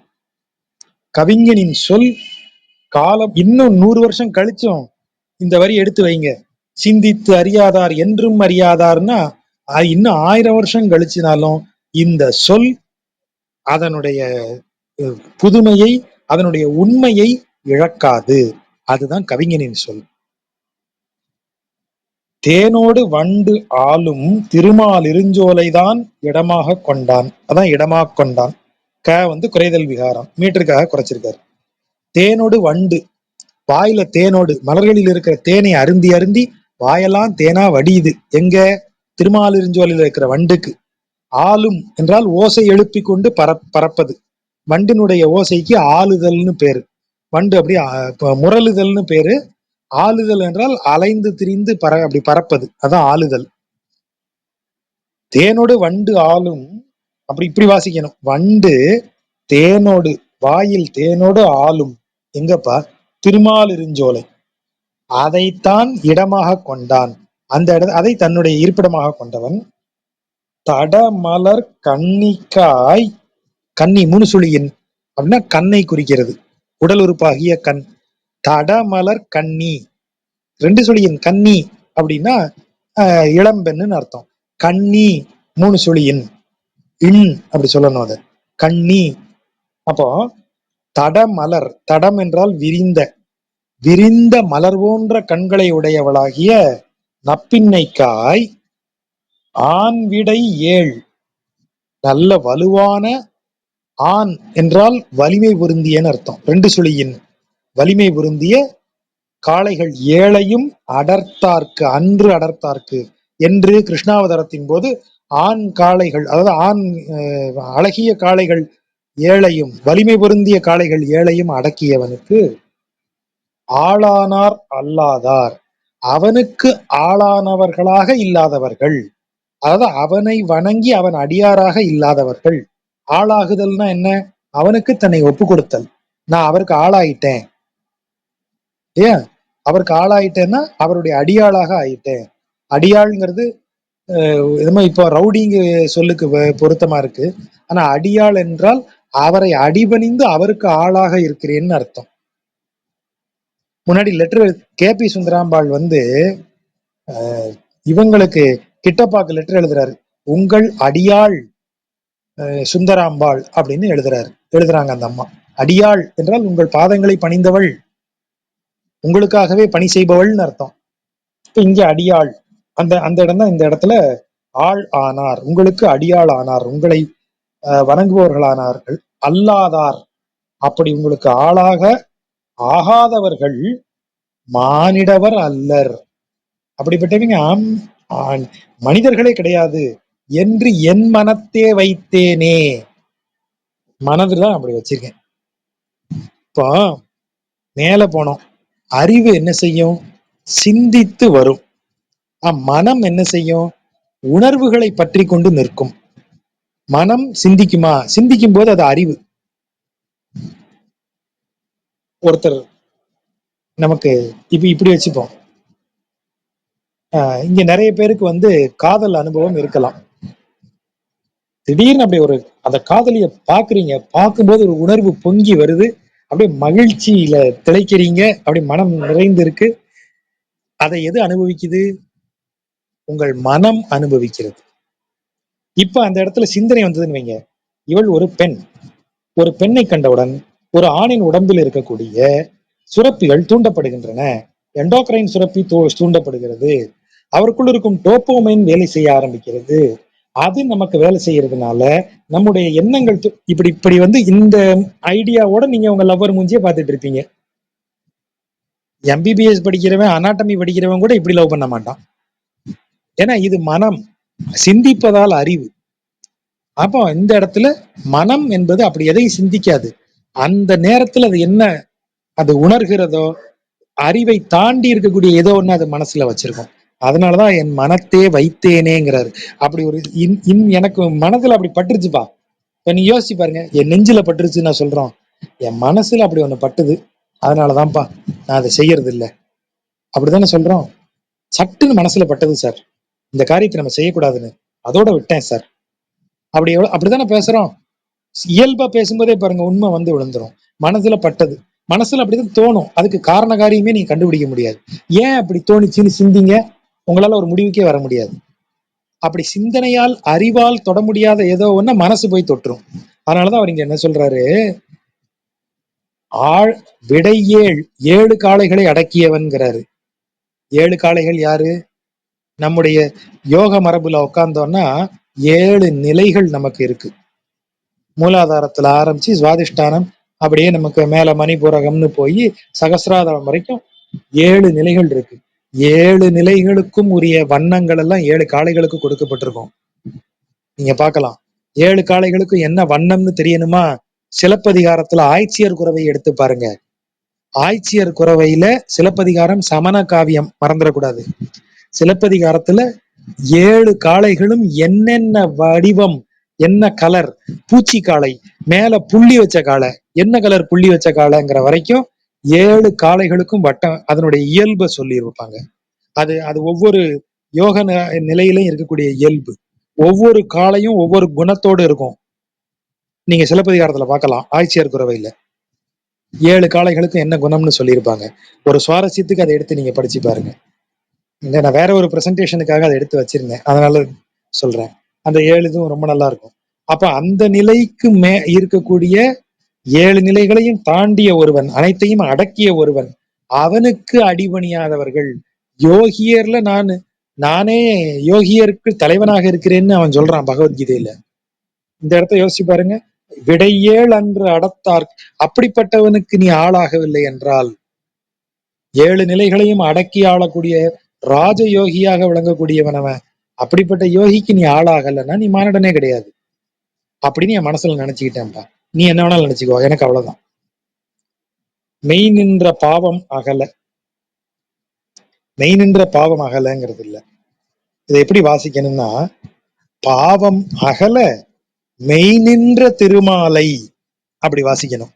கவிஞனின் சொல் காலம் இன்னும் 100 வருஷம் கழிச்சும் இந்த வரி எடுத்து வைங்க, சிந்தித்து அறியாதார் என்றும் அறியாதார்னா இன்னும் 1000 வருஷம் கழிச்சினாலும் இந்த சொல் அதனுடைய புதுமையை, அதனுடைய உண்மையை இழக்காது. அதுதான் கவிஞனின் சொல். தேனோடு வண்டு ஆளும் திருமால் இருஞ்சோலைதான் இடமாக கொண்டான், அதான் இடமாக கொண்டான். க வந்து குறைதல் விகாரம், மீட்டருக்காக குறைச்சிருக்காரு. தேனோடு வண்டு, வாயில தேனோடு, மலர்களில் இருக்கிற தேனை அருந்தி அருந்தி வாயெல்லாம் தேனா வடியுது. எங்க? திருமாலிருஞ்சோலையில் இருக்கிற வண்டுக்கு. ஆளும் என்றால் ஓசை எழுப்பி கொண்டு பறப்பது. வண்டினுடைய ஓசைக்கு ஆளுதல்னு பேரு. வண்டு அப்படி முரளுதல்னு பேரு. ஆளுதல் என்றால் அலைந்து திரிந்து அப்படி பறப்பது, அதான் ஆளுதல். தேனோடு வண்டு ஆளும், அப்படி இப்படி வாசிக்கணும். வண்டு தேனோடு, வாயில் தேனோடு ஆளும் எங்கப்பா? திருமாலிருஞ்சோலை. அதைத்தான் இடமாக கொண்டான். அந்த அதை தன்னுடைய இருப்பிடமாக கொண்டவன். தடமலர் கன்னிக்காய், கன்னி மூணு சுழியின் அப்படின்னா கண்ணை குறிக்கிறது, உடல் உறுப்பாகிய கண். தடமலர் கன்னி ரெண்டு சுழியின், கன்னி அப்படின்னா இளம்பெண்ணுன்னு அர்த்தம். கன்னி மூணு சுழியின், இன் அப்படி சொல்லணும் அதை, கன்னி. அப்போ தடமலர், தடம் என்றால் விரிந்த, விரிந்த மலர் போன்ற கண்களை உடையவளாகிய நப்பின்னைக்காய், ஆண் விடை ஏழ், நல்ல வலுவான, ஆண் என்றால் வலிமை பொருந்தியன்னு அர்த்தம், ரெண்டு சுழியின் வலிமை பொருந்திய காளைகள் ஏழையும் அடர்த்தார்க்கு, அன்று அடர்த்தார்க்கு என்று கிருஷ்ணாவதாரத்தின் போது ஆண் காளைகள், அதாவது ஆண் அழகிய காளைகள் ஏழையும், வலிமை பொருந்திய காளைகள் ஏழையும் அடக்கியவனுக்கு ஆளானார் அல்லாதார், அவனுக்கு ஆளானவர்களாக இல்லாதவர்கள், அதாவது அவனை வணங்கி அவன் அடியாராக இல்லாதவர்கள். ஆளாகுதல்னா என்ன? அவனுக்கு தன்னை ஒப்பு கொடுத்தல். நான் அவருக்கு ஆளாயிட்டேன், ஏன் அவருக்கு ஆளாயிட்டேன்னா அவருடைய அடியாளாக ஆயிட்டேன். அடியாள்ங்கிறது இப்போ ரவுடிங்கு சொல்லுக்கு பொருத்தமா இருக்கு. ஆனா அடியாள் என்றால் அவரை அடிபணிந்து அவருக்கு ஆளாக இருக்கிறேன்னு அர்த்தம். முன்னாடி லெட்டர் கே.பி. சுந்தராம்பாள் வந்து இவங்களுக்கு கிட்டப்பாக்கு லெட்டர் எழுதுறாரு. உங்கள் அடியாள் சுந்தராம்பாள் அப்படின்னு எழுதுறாங்க அந்த அம்மா. அடியாள் என்றால் உங்கள் பாதங்களை பணிந்தவள், உங்களுக்காகவே பணி செய்பவள்னு அர்த்தம். இப்ப இங்க அடியாள், அந்த அந்த இடம் தான் இந்த இடத்துல ஆள் ஆனார், உங்களுக்கு அடியாள் ஆனார், உங்களை வணங்குபவர்களானார்கள். அல்லாதார், அப்படி உங்களுக்கு ஆளாக ஆகாதவர்கள் மானிடவர் அல்லர், அப்படிப்பட்டவங்க மனிதர்களே கிடையாது என்று என் மனத்தே வைத்தேனே. மனதுதான் அப்படி வச்சிருக்கேன். இப்போ மேல போனோம், அறிவு என்ன செய்யும்? சிந்தித்து வரும். மனம் என்ன செய்யும்? உணர்வுகளை பற்றி கொண்டு நிற்கும். மனம் சிந்திக்குமா? சிந்திக்கும் போது அது அறிவு. ஒருத்தர் நமக்கு இப்படி வச்சுப்போம், இங்க நிறைய பேருக்கு வந்து காதல் அனுபவம் இருக்கலாம். திடீர்னு அப்படி ஒரு அந்த காதலிய பாக்குறீங்க, பார்க்கும்போது ஒரு உணர்வு பொங்கி வருது, அப்படியே மகிழ்ச்சியில திளைக்கிறீங்க, அப்படி மனம் நிறைந்து இருக்கு. அதை எது அனுபவிக்குது? உங்கள் மனம் அனுபவிக்கிறது. இப்ப அந்த இடத்துல சிந்தனை வந்ததுன்னு வைங்க, இவள் ஒரு பெண், ஒரு பெண்ணை கண்டவுடன் ஒரு ஆணின் உடம்பில் இருக்கக்கூடிய சுரப்பிகள் தூண்டப்படுகின்றன. எண்டோக்ரைன் சுரப்பி தூண்டப்படுகிறது, அவருக்குள் இருக்கும் டோப்போமைன் வேலை செய்ய ஆரம்பிக்கிறது. அது நமக்கு வேலை செய்யறதுனால நம்முடைய எண்ணங்கள் இப்படி இப்படி வந்து இந்த ஐடியாவோட நீங்க உங்க லவ்வர் மூஞ்சியே பார்த்துட்டு இருப்பீங்க. எம்பிபிஎஸ் படிக்கிறவன், அனாட்டமி படிக்கிறவன் கூட இப்படி லவ் பண்ண மாட்டான். ஏன்னா இது மனம் சிந்திப்பதால் அறிவு. அப்போ இந்த இடத்துல மனம் என்பது அப்படி எதையும் சிந்திக்காது. அந்த நேரத்துல அது என்ன அது உணர்கிறதோ, அறிவை தாண்டி இருக்கக்கூடிய ஏதோ ஒண்ணு அது மனசுல வச்சிருக்கும். அதனாலதான் என் மனத்தே வைத்தேனேங்கிறாரு. அப்படி ஒரு எனக்கு மனதுல அப்படி பட்டுருச்சுப்பா. இப்ப நீ யோசிச்சு பாருங்க, என் நெஞ்சில பட்டுருச்சு நான் சொல்றோம், என் மனசுல அப்படி ஒண்ணு பட்டுது, அதனாலதான்ப்பா நான் அதை செய்யறது இல்லை, அப்படித்தானே சொல்றோம். சட்டுன்னு மனசுல பட்டது சார், இந்த காரியத்தை நம்ம செய்யக்கூடாதுன்னு, அதோட விட்டேன் சார், அப்படித்தானே பேசுறோம். இயல்பா பேசும்போதே பாருங்க, உண்மை வந்து விழுந்துரும். மனசுல பட்டது, மனசுல அப்படிதான் தோணும், அதுக்கு காரண காரியமே நீங்க கண்டுபிடிக்க முடியாது. ஏன் அப்படி தோணுச்சுன்னு சிந்திங்க, உங்களால ஒரு முடிவுக்கே வர முடியாது. அப்படி சிந்தனையால் அறிவால் தொட முடியாத ஏதோ ஒண்ணு மனசு போய் தொட்டுரும். அதனாலதான் அவர் இங்க என்ன சொல்றாரு, விடை ஏழு, 7 காளைகளை அடக்கியவன்கிறாரு. 7 காளைகள் யாரு? நம்முடைய யோக மரபுல உட்கார்ந்தோம்னா 7 நிலைகள் நமக்கு இருக்கு. மூலாதாரத்துல ஆரம்பிச்சு சுவாதிஷ்டானம், அப்படியே நமக்கு மேல மணிபூரகம்னு போய் சகசிராதாரம் வரைக்கும் 7 நிலைகள் இருக்கு. 7 நிலைகளுக்கும் உரிய வண்ணங்கள் எல்லாம் 7 காளைகளுக்கு கொடுக்கப்பட்டிருக்கும். நீங்க பார்க்கலாம். 7 காளைகளுக்கு என்ன வண்ணம்னு தெரியணுமா? சிலப்பதிகாரத்துல ஆய்ச்சியர் குரவை எடுத்து பாருங்க. ஆய்ச்சியர் குரவையில சிலப்பதிகாரம் சமண காவியம், மறந்துடக்கூடாது. சிலப்பதிகாரத்துல 7 காளைகளும் என்னென்ன வடிவம், என்ன கலர், பூச்சி காளை, மேல புள்ளி வச்ச காளை, என்ன கலர் புள்ளி வச்ச காளைங்கிற வரைக்கும் 7 காளைகளுக்கும் வட்டம் அதனுடைய இயல்பை சொல்லி இருப்பாங்க. அது அது ஒவ்வொரு யோக நிலையிலும் இருக்கக்கூடிய இயல்பு. ஒவ்வொரு காளையும் ஒவ்வொரு குணத்தோடு இருக்கும். நீங்க சிலப்பதிகாரத்துல பார்க்கலாம். ஆய்ச்சியர் குரவையில 7 காளைகளுக்கும் என்ன குணம்னு சொல்லியிருப்பாங்க. ஒரு சுவாரஸ்யத்துக்கு அதை எடுத்து நீங்க படிச்சு பாருங்க. நான் வேற ஒரு பிரசன்டேஷனுக்காக அதை எடுத்து வச்சிருந்தேன், அதனால சொல்றேன். அந்த 7 இதுவும் ரொம்ப நல்லா இருக்கும். அப்ப அந்த நிலைக்கு இருக்கக்கூடிய 7 நிலைகளையும் தாண்டிய ஒருவன், அனைத்தையும் அடக்கிய ஒருவன், அவனுக்கு அடிபணியாதவர்கள். யோகியர்ல நானே யோகியருக்கு தலைவனாக இருக்கிறேன்னு அவன் சொல்றான் பகவத்கீதையில. இந்த இடத்த யோசிச்சு பாருங்க. விடையேள் அன்று அடத்தார், அப்படிப்பட்டவனுக்கு நீ ஆளாகவில்லை என்றால், 7 நிலைகளையும் அடக்கி ஆளக்கூடிய ராஜ யோகியாக விளங்கக்கூடியவன் அவன். அப்படிப்பட்ட யோகிக்கு நீ ஆளாகலன்னா நீ மானிடனே கிடையாது அப்படின்னு என் மனசுல நினைச்சுக்கிட்டேன்ப்பா. நீ என்ன வேணாலும் நினைச்சுக்கோ, எனக்கு அவ்வளவுதான். மெய் நின்ற பாவம் அகல. மெய் நின்ற பாவம் அகலங்கிறது இல்ல. இதை எப்படி வாசிக்கணும்னா, பாவம் அகல மெய் நின்ற திருமாலை அப்படி வாசிக்கணும்.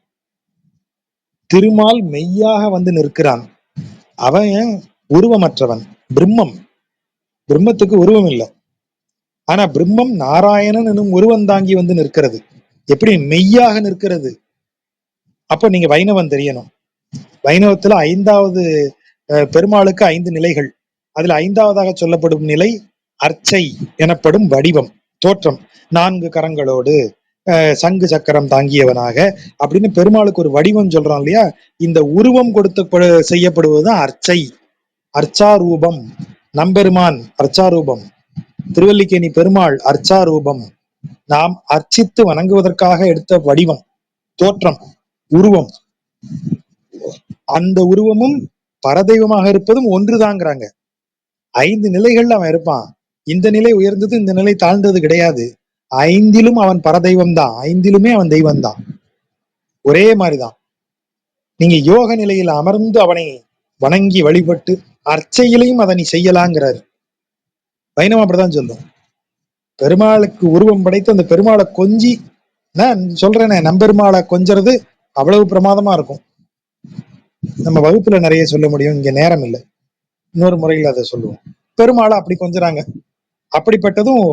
திருமால் மெய்யாக வந்து நிற்கிறான். அவன் உருவமற்றவன், பிரம்மம். பிரம்மத்துக்கு உருவம் இல்லை. ஆனா பிரம்மம் நாராயணன் எனும் உருவம் தாங்கி வந்து நிற்கிறது. எப்படி? மெய்யாக நிற்கிறது. அப்ப நீங்க வைணவன் தெரியணும். வைணவத்துல 5வது பெருமாளுக்கு 5 நிலைகள். அதுல 5வதாக சொல்லப்படும் நிலை அர்ச்சை எனப்படும் வடிவம், தோற்றம். 4 கரங்களோடு சங்கு சக்கரம் தாங்கியவனாக அப்படின்னு பெருமாளுக்கு ஒரு வடிவம் சொல்றோம் இல்லையா? இந்த உருவம் கொடுத்த செய்யப்படுவதுதான் அர்ச்சை, அர்ச்சாரூபம். நம்பெருமான் அர்ச்சாரூபம், திருவல்லிக்கேணி பெருமாள் அர்ச்சாரூபம். நாம் அர்ச்சித்து வணங்குவதற்காக எடுத்த வடிவம், தோற்றம், உருவம். அந்த உருவமும் பரதெய்வமாக இருப்பதும் ஒன்றுதாங்கிறாங்க. 5 நிலைகள்ல அவன் இருப்பான். இந்த நிலை உயர்ந்தது, இந்த நிலை தாழ்ந்தது கிடையாது. 5லும் அவன் பரதெய்வம் தான். 5லுமே அவன் தெய்வம் தான். ஒரே மாதிரிதான். நீங்க யோக நிலையில் அமர்ந்து அவனை வணங்கி வழிபட்டு அர்ச்சையிலையும் அதை நீ செய்யலாங்கிறாரு. வைணவம் அப்படிதான் சொல்லும். பெருமாளுக்கு உருவம் படைத்து அந்த பெருமாளை கொஞ்சி, நான் சொல்றேனே, நம்பெருமாளை கொஞ்சறது அவ்வளவு பிரமாதமா இருக்கும். நம்ம வகுப்புல நிறைய சொல்ல முடியும், இங்க நேரம் இல்லை. இன்னொரு முறையில் அதை சொல்லுவோம். பெருமாளை அப்படி கொஞ்சறாங்க. அப்படிப்பட்டதும்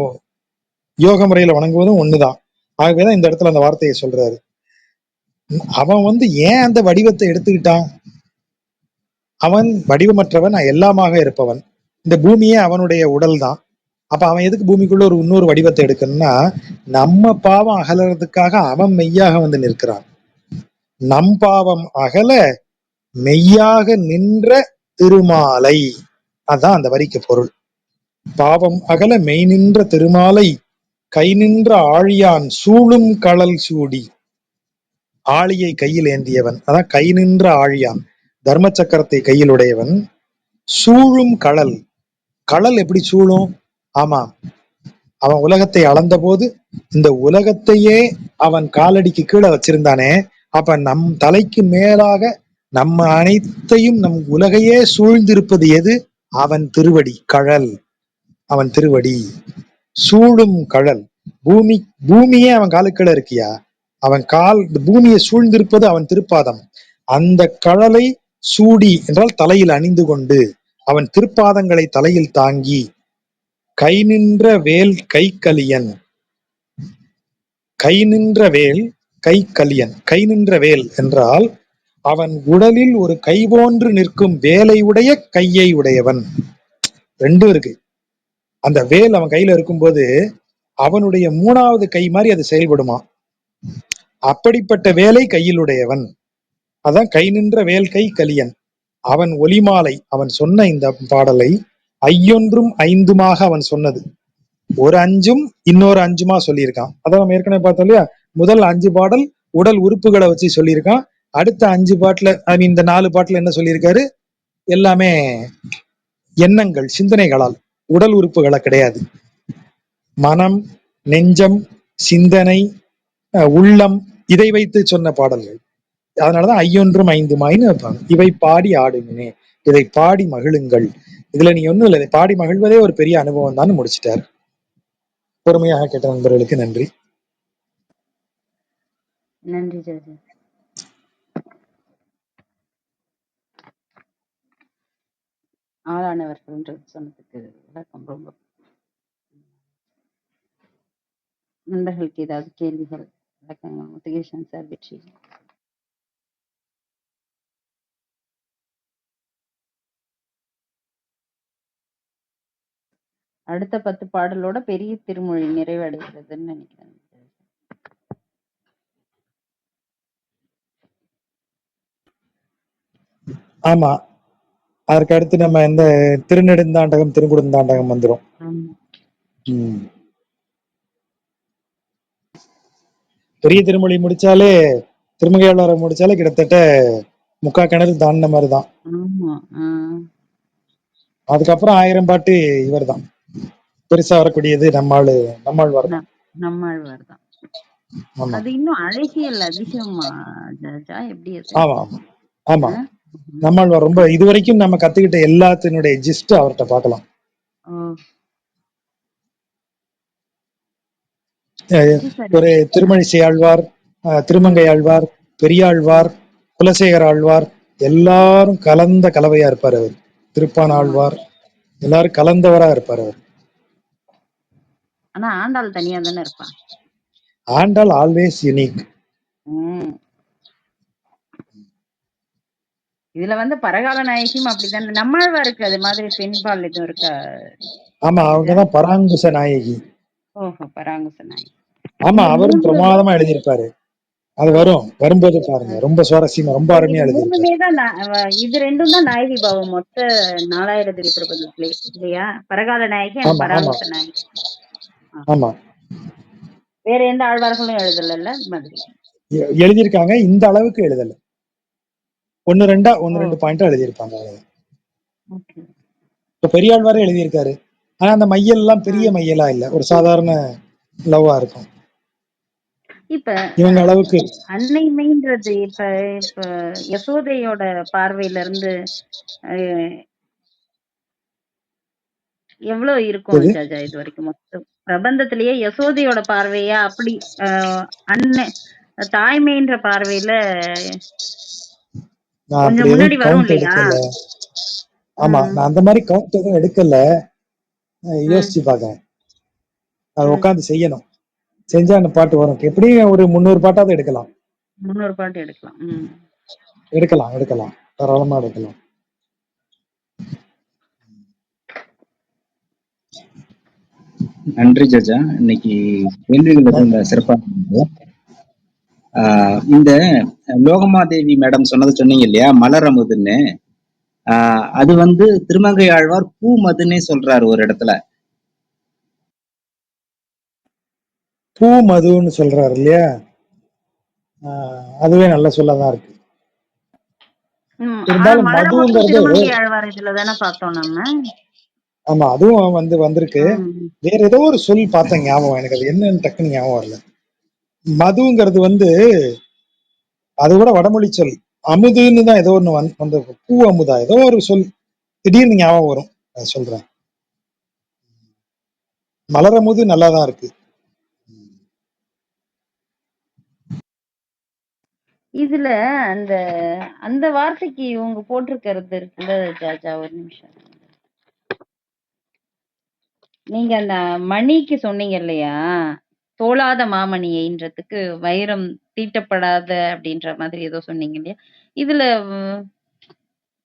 யோக முறையில வணங்குவதும் ஒண்ணுதான். ஆகவேதான் இந்த இடத்துல அந்த வார்த்தையை சொல்றாரு. அவன் ஏன் அந்த வடிவத்தை எடுத்துக்கிட்டான்? அவன் வடிவமற்றவன், எல்லாமாக இருப்பவன். இந்த பூமியே அவனுடைய உடல் தான். அப்ப அவன் எதுக்கு பூமிக்குள்ள ஒரு இன்னொரு வடிவத்தை எடுக்கணும்னா, நம்ம பாவம் அகலறதுக்காக அவன் மெய்யாக வந்து நிற்கிறான். நம் பாவம் அகல மெய்யாக நின்ற திருமாலை. அதான் அந்த வரிக்கு பொருள். பாவம் அகல மெய் நின்ற திருமாலை கை நின்ற ஆழியான் சூழும் களல் சூடி. ஆழியை கையில் ஏந்தியவன், அதான் கை நின்ற ஆழியான். தர்ம சக்கரத்தை கையில் உடையவன். சூழும் களல். களல் எப்படி சூழும்? ஆமா, அவன் உலகத்தை அளந்த போது இந்த உலகத்தையே அவன் காலடிக்கு கீழே வச்சிருந்தானே. அப்ப நம் தலைக்கு மேலாக நம்ம அனைத்தையும், நம் உலகையே சூழ்ந்திருப்பது எது? அவன் திருவடி. கழல் அவன் திருவடி. சூழும் கழல். பூமியே அவன் காலுக்கீழே இருக்கியா? அவன் கால், பூமியை சூழ்ந்திருப்பது அவன் திருப்பாதம். அந்த கழலை சூடி என்றால் தலையில் அணிந்து கொண்டு, அவன் திருப்பாதங்களை தலையில் தாங்கி, கை நின்ற வேல் கை கலியன். கை நின்ற வேல் கை கலியன். கை நின்ற வேல் என்றால் அவன் உடலில் ஒரு கை போன்று நிற்கும் வேலை உடைய கையை உடையவன். ரெண்டும் இருக்கு. அந்த வேல் அவன் கையில இருக்கும்போது அவனுடைய 3வது கை மாதிரி அது செயல்படுமா. அப்படிப்பட்ட வேலை கையில் உடையவன். அதான் கை நின்ற வேல் கை கலியன். அவன் ஒலிமாலை. அவன் சொன்ன இந்த பாடலை ஐயொன்றும் ஐந்துமாக அவன் சொன்னது. ஒரு 5ம் இன்னொரு 5மா சொல்லியிருக்கான். அதான் நம்ம ஏற்கனவே பார்த்தோம் இல்லையா? முதல் 5 பாடல் உடல் உறுப்புகளை வச்சு சொல்லியிருக்கான். அடுத்த 5 பாட்டுல இந்த 4 பாட்டுல என்ன சொல்லியிருக்காரு? எல்லாமே எண்ணங்கள், சிந்தனைகளால், உடல் உறுப்புகளை கிடையாது. மனம், நெஞ்சம், சிந்தனை, உள்ளம், இதை வைத்து சொன்ன பாடல்கள். அதனாலதான் ஐயொன்றும் 5 மாயின்னு வைப்பாங்க. இவை பாடி ஆடுமினே, இதை பாடி மகிழுங்கள். இதுல நீ ஒண்ணும் இல்லை, இதை பாடி மகிழ்வதே ஒரு பெரிய அனுபவம் தான் முடிச்சிட்டார். பொறுமையாக கேட்ட நண்பர்களுக்கு நன்றி. நன்றி ஜாஜா. ஆளானவர்கள் சொன்னதுக்கு விளக்கம் ரொம்ப. நண்பர்களுக்கு ஏதாவது கேள்விகள், விளக்கங்கள்? முத்துகேசன் சார், வெற்றி. அடுத்த 10 பாடலோட பெரிய திருமொழி நிறைவடைகிறதுன்னு நினைக்கிறேன். ஆமா, அதற்கு அடுத்து நம்ம இந்த திருநெடுந்தாண்டகம், திருக்குடுந்தாண்டகம் வந்துடும். பெரிய திருமொழி முடிச்சாலே, திருமங்கையாழ்வாரை முடிச்சாலே கிட்டத்தட்ட 3/4 கிணறு தாண்டின மாதிரிதான். அதுக்கப்புறம் 1000 பாட்டு இவர் தான். பெருசா வரக்கூடியது நம்மாழ்வார் தான். அது இன்னும் அழகியல் அதிகமா ஜாஜா? எப்படி அது? ஆமா ஆமா, நம்மாழ்வார் ரொம்ப இதுவரைக்கும் நம்ம கத்துக்கிட்ட எல்லாத்தினுடைய ஜிஸ்ட் அவர்கிட்ட பார்க்கலாம். ஒரு திருமழிசை ஆழ்வார், திருமங்கை ஆழ்வார், பெரியாழ்வார், குலசேகர ஆழ்வார் எல்லாரும் கலந்த கலவையா இருப்பார் அவர். திருப்பான ஆழ்வார் எல்லாரும் கலந்தவரா இருப்பார் அவர். ஆனா ஆண்டாள் தனியா தானே இருப்பா. Andal always unique. இதுல பரகால நாயகியும் அப்படித்தானே. நம்மாழ்வாருக்கு அது மாதிரி பெண்பால் எதுவும் இருக்கா? ஆமா, அவங்கதான் பராங்குச நாயகி. ஓஹோ, பராங்குச நாயகி. ஆமா, அவரும் பிரமாதமா எழுதியிருப்பாரு. அது வரும்போது பாருங்க, ரொம்ப சுவாரஸ்யமா, ரொம்ப அருமையா எழுதியிருப்பாரு. இது ரெண்டும் தான் நாயகி பாவம் மொத்த 4000 திவ்ய பிரபந்தத்திலே இல்லையா? பரகால நாயகி, பராங்குச நாயகி. ஆமா, வேற எந்த ஆழ்வார்களும் எழுதல மாதிரி எழுதியிருக்காங்க. இந்த அளவுக்கு எழுதல, 1-2 பாயிண்ட் எழுதியிருப்பாங்க. இப்ப பெரியாழ்வாரே எழுதியிருக்காரு. ஆனா அந்த மையல் எல்லாம் பெரிய மையலா இல்ல, ஒரு சாதாரண லவ்வா இருக்கும். இப்ப இவங்க அளவுக்கு அன்னைமைன்றது இப்ப யசோதையோட பார்வையில இருந்து எவ்வளவு இருக்கும் ஜாஜா? இது வரைக்கும் மொத்தம் பிரபந்தத்திலேயே யசோதையோட பார்வையா அப்படி அன்னை தாய்மைன்ற பார்வையில கொஞ்சம் முன்னாடி வரும் இல்லையா? ஆமா, நான் அந்த மாதிரி கவுண்ட் எதுவும் எடுக்கல, யோசிச்சு பாக்கேன். அது உட்காந்து செய்யணும், செஞ்சா அந்த பாட்டு வரும். எப்படியும் ஒரு 300 பாட்டாவது எடுக்கலாம். 300 பாட்டு எடுக்கலாம். எடுக்கலாம், தாராளமா எடுக்கலாம். நன்றி ஜஜா. இன்னைக்கு கேள்விகள் ரொம்ப சிறப்பா இருந்தது. இந்த லோகமாதேவி மேடம் சொன்னது சொன்னீங்க இல்லையா, மலர் அமுதுன்னு. அது திருமங்கை ஆழ்வார் பூ மதுன்னே சொல்றாரு ஒரு இடத்துல. பூ மதுன்னு சொல்றாரு இல்லையா? அதுவே நல்ல சொல்லதான் இருக்கு. இருந்தாலும் மதுங்கிறது, ஆமா, அதுவும் வந்திருக்கு. வேற ஏதோ ஒரு சொல் பார்த்தேன், ஞாபகம் எனக்கு அது என்னன்னு டக்குன்னு ஞாபகம் வரல. மதுங்கிறது அது கூட வடமொழி சொல். அமுதுன்னு தான் ஏதோ ஒண்ணு வந்து பூ அமுதா ஏதோ ஒரு சொல் திடீர்னு ஞாபகம் வரும், அதை சொல்றேன். மலர் அமுது நல்லாதான் இருக்கு. இதுல அந்த வார்த்தைக்கு இவங்க போட்டிருக்கிறது இருக்குல்ல ஜாஜா, ஒரு நிமிஷம். நீங்க அந்த மணிக்கு சொன்னீங்க இல்லையா, தோளாத மாமணியைன்றதுக்கு வைரம் தீட்டப்படாத அப்படின்ற மாதிரி ஏதோ சொன்னீங்க இல்லையா? இதுல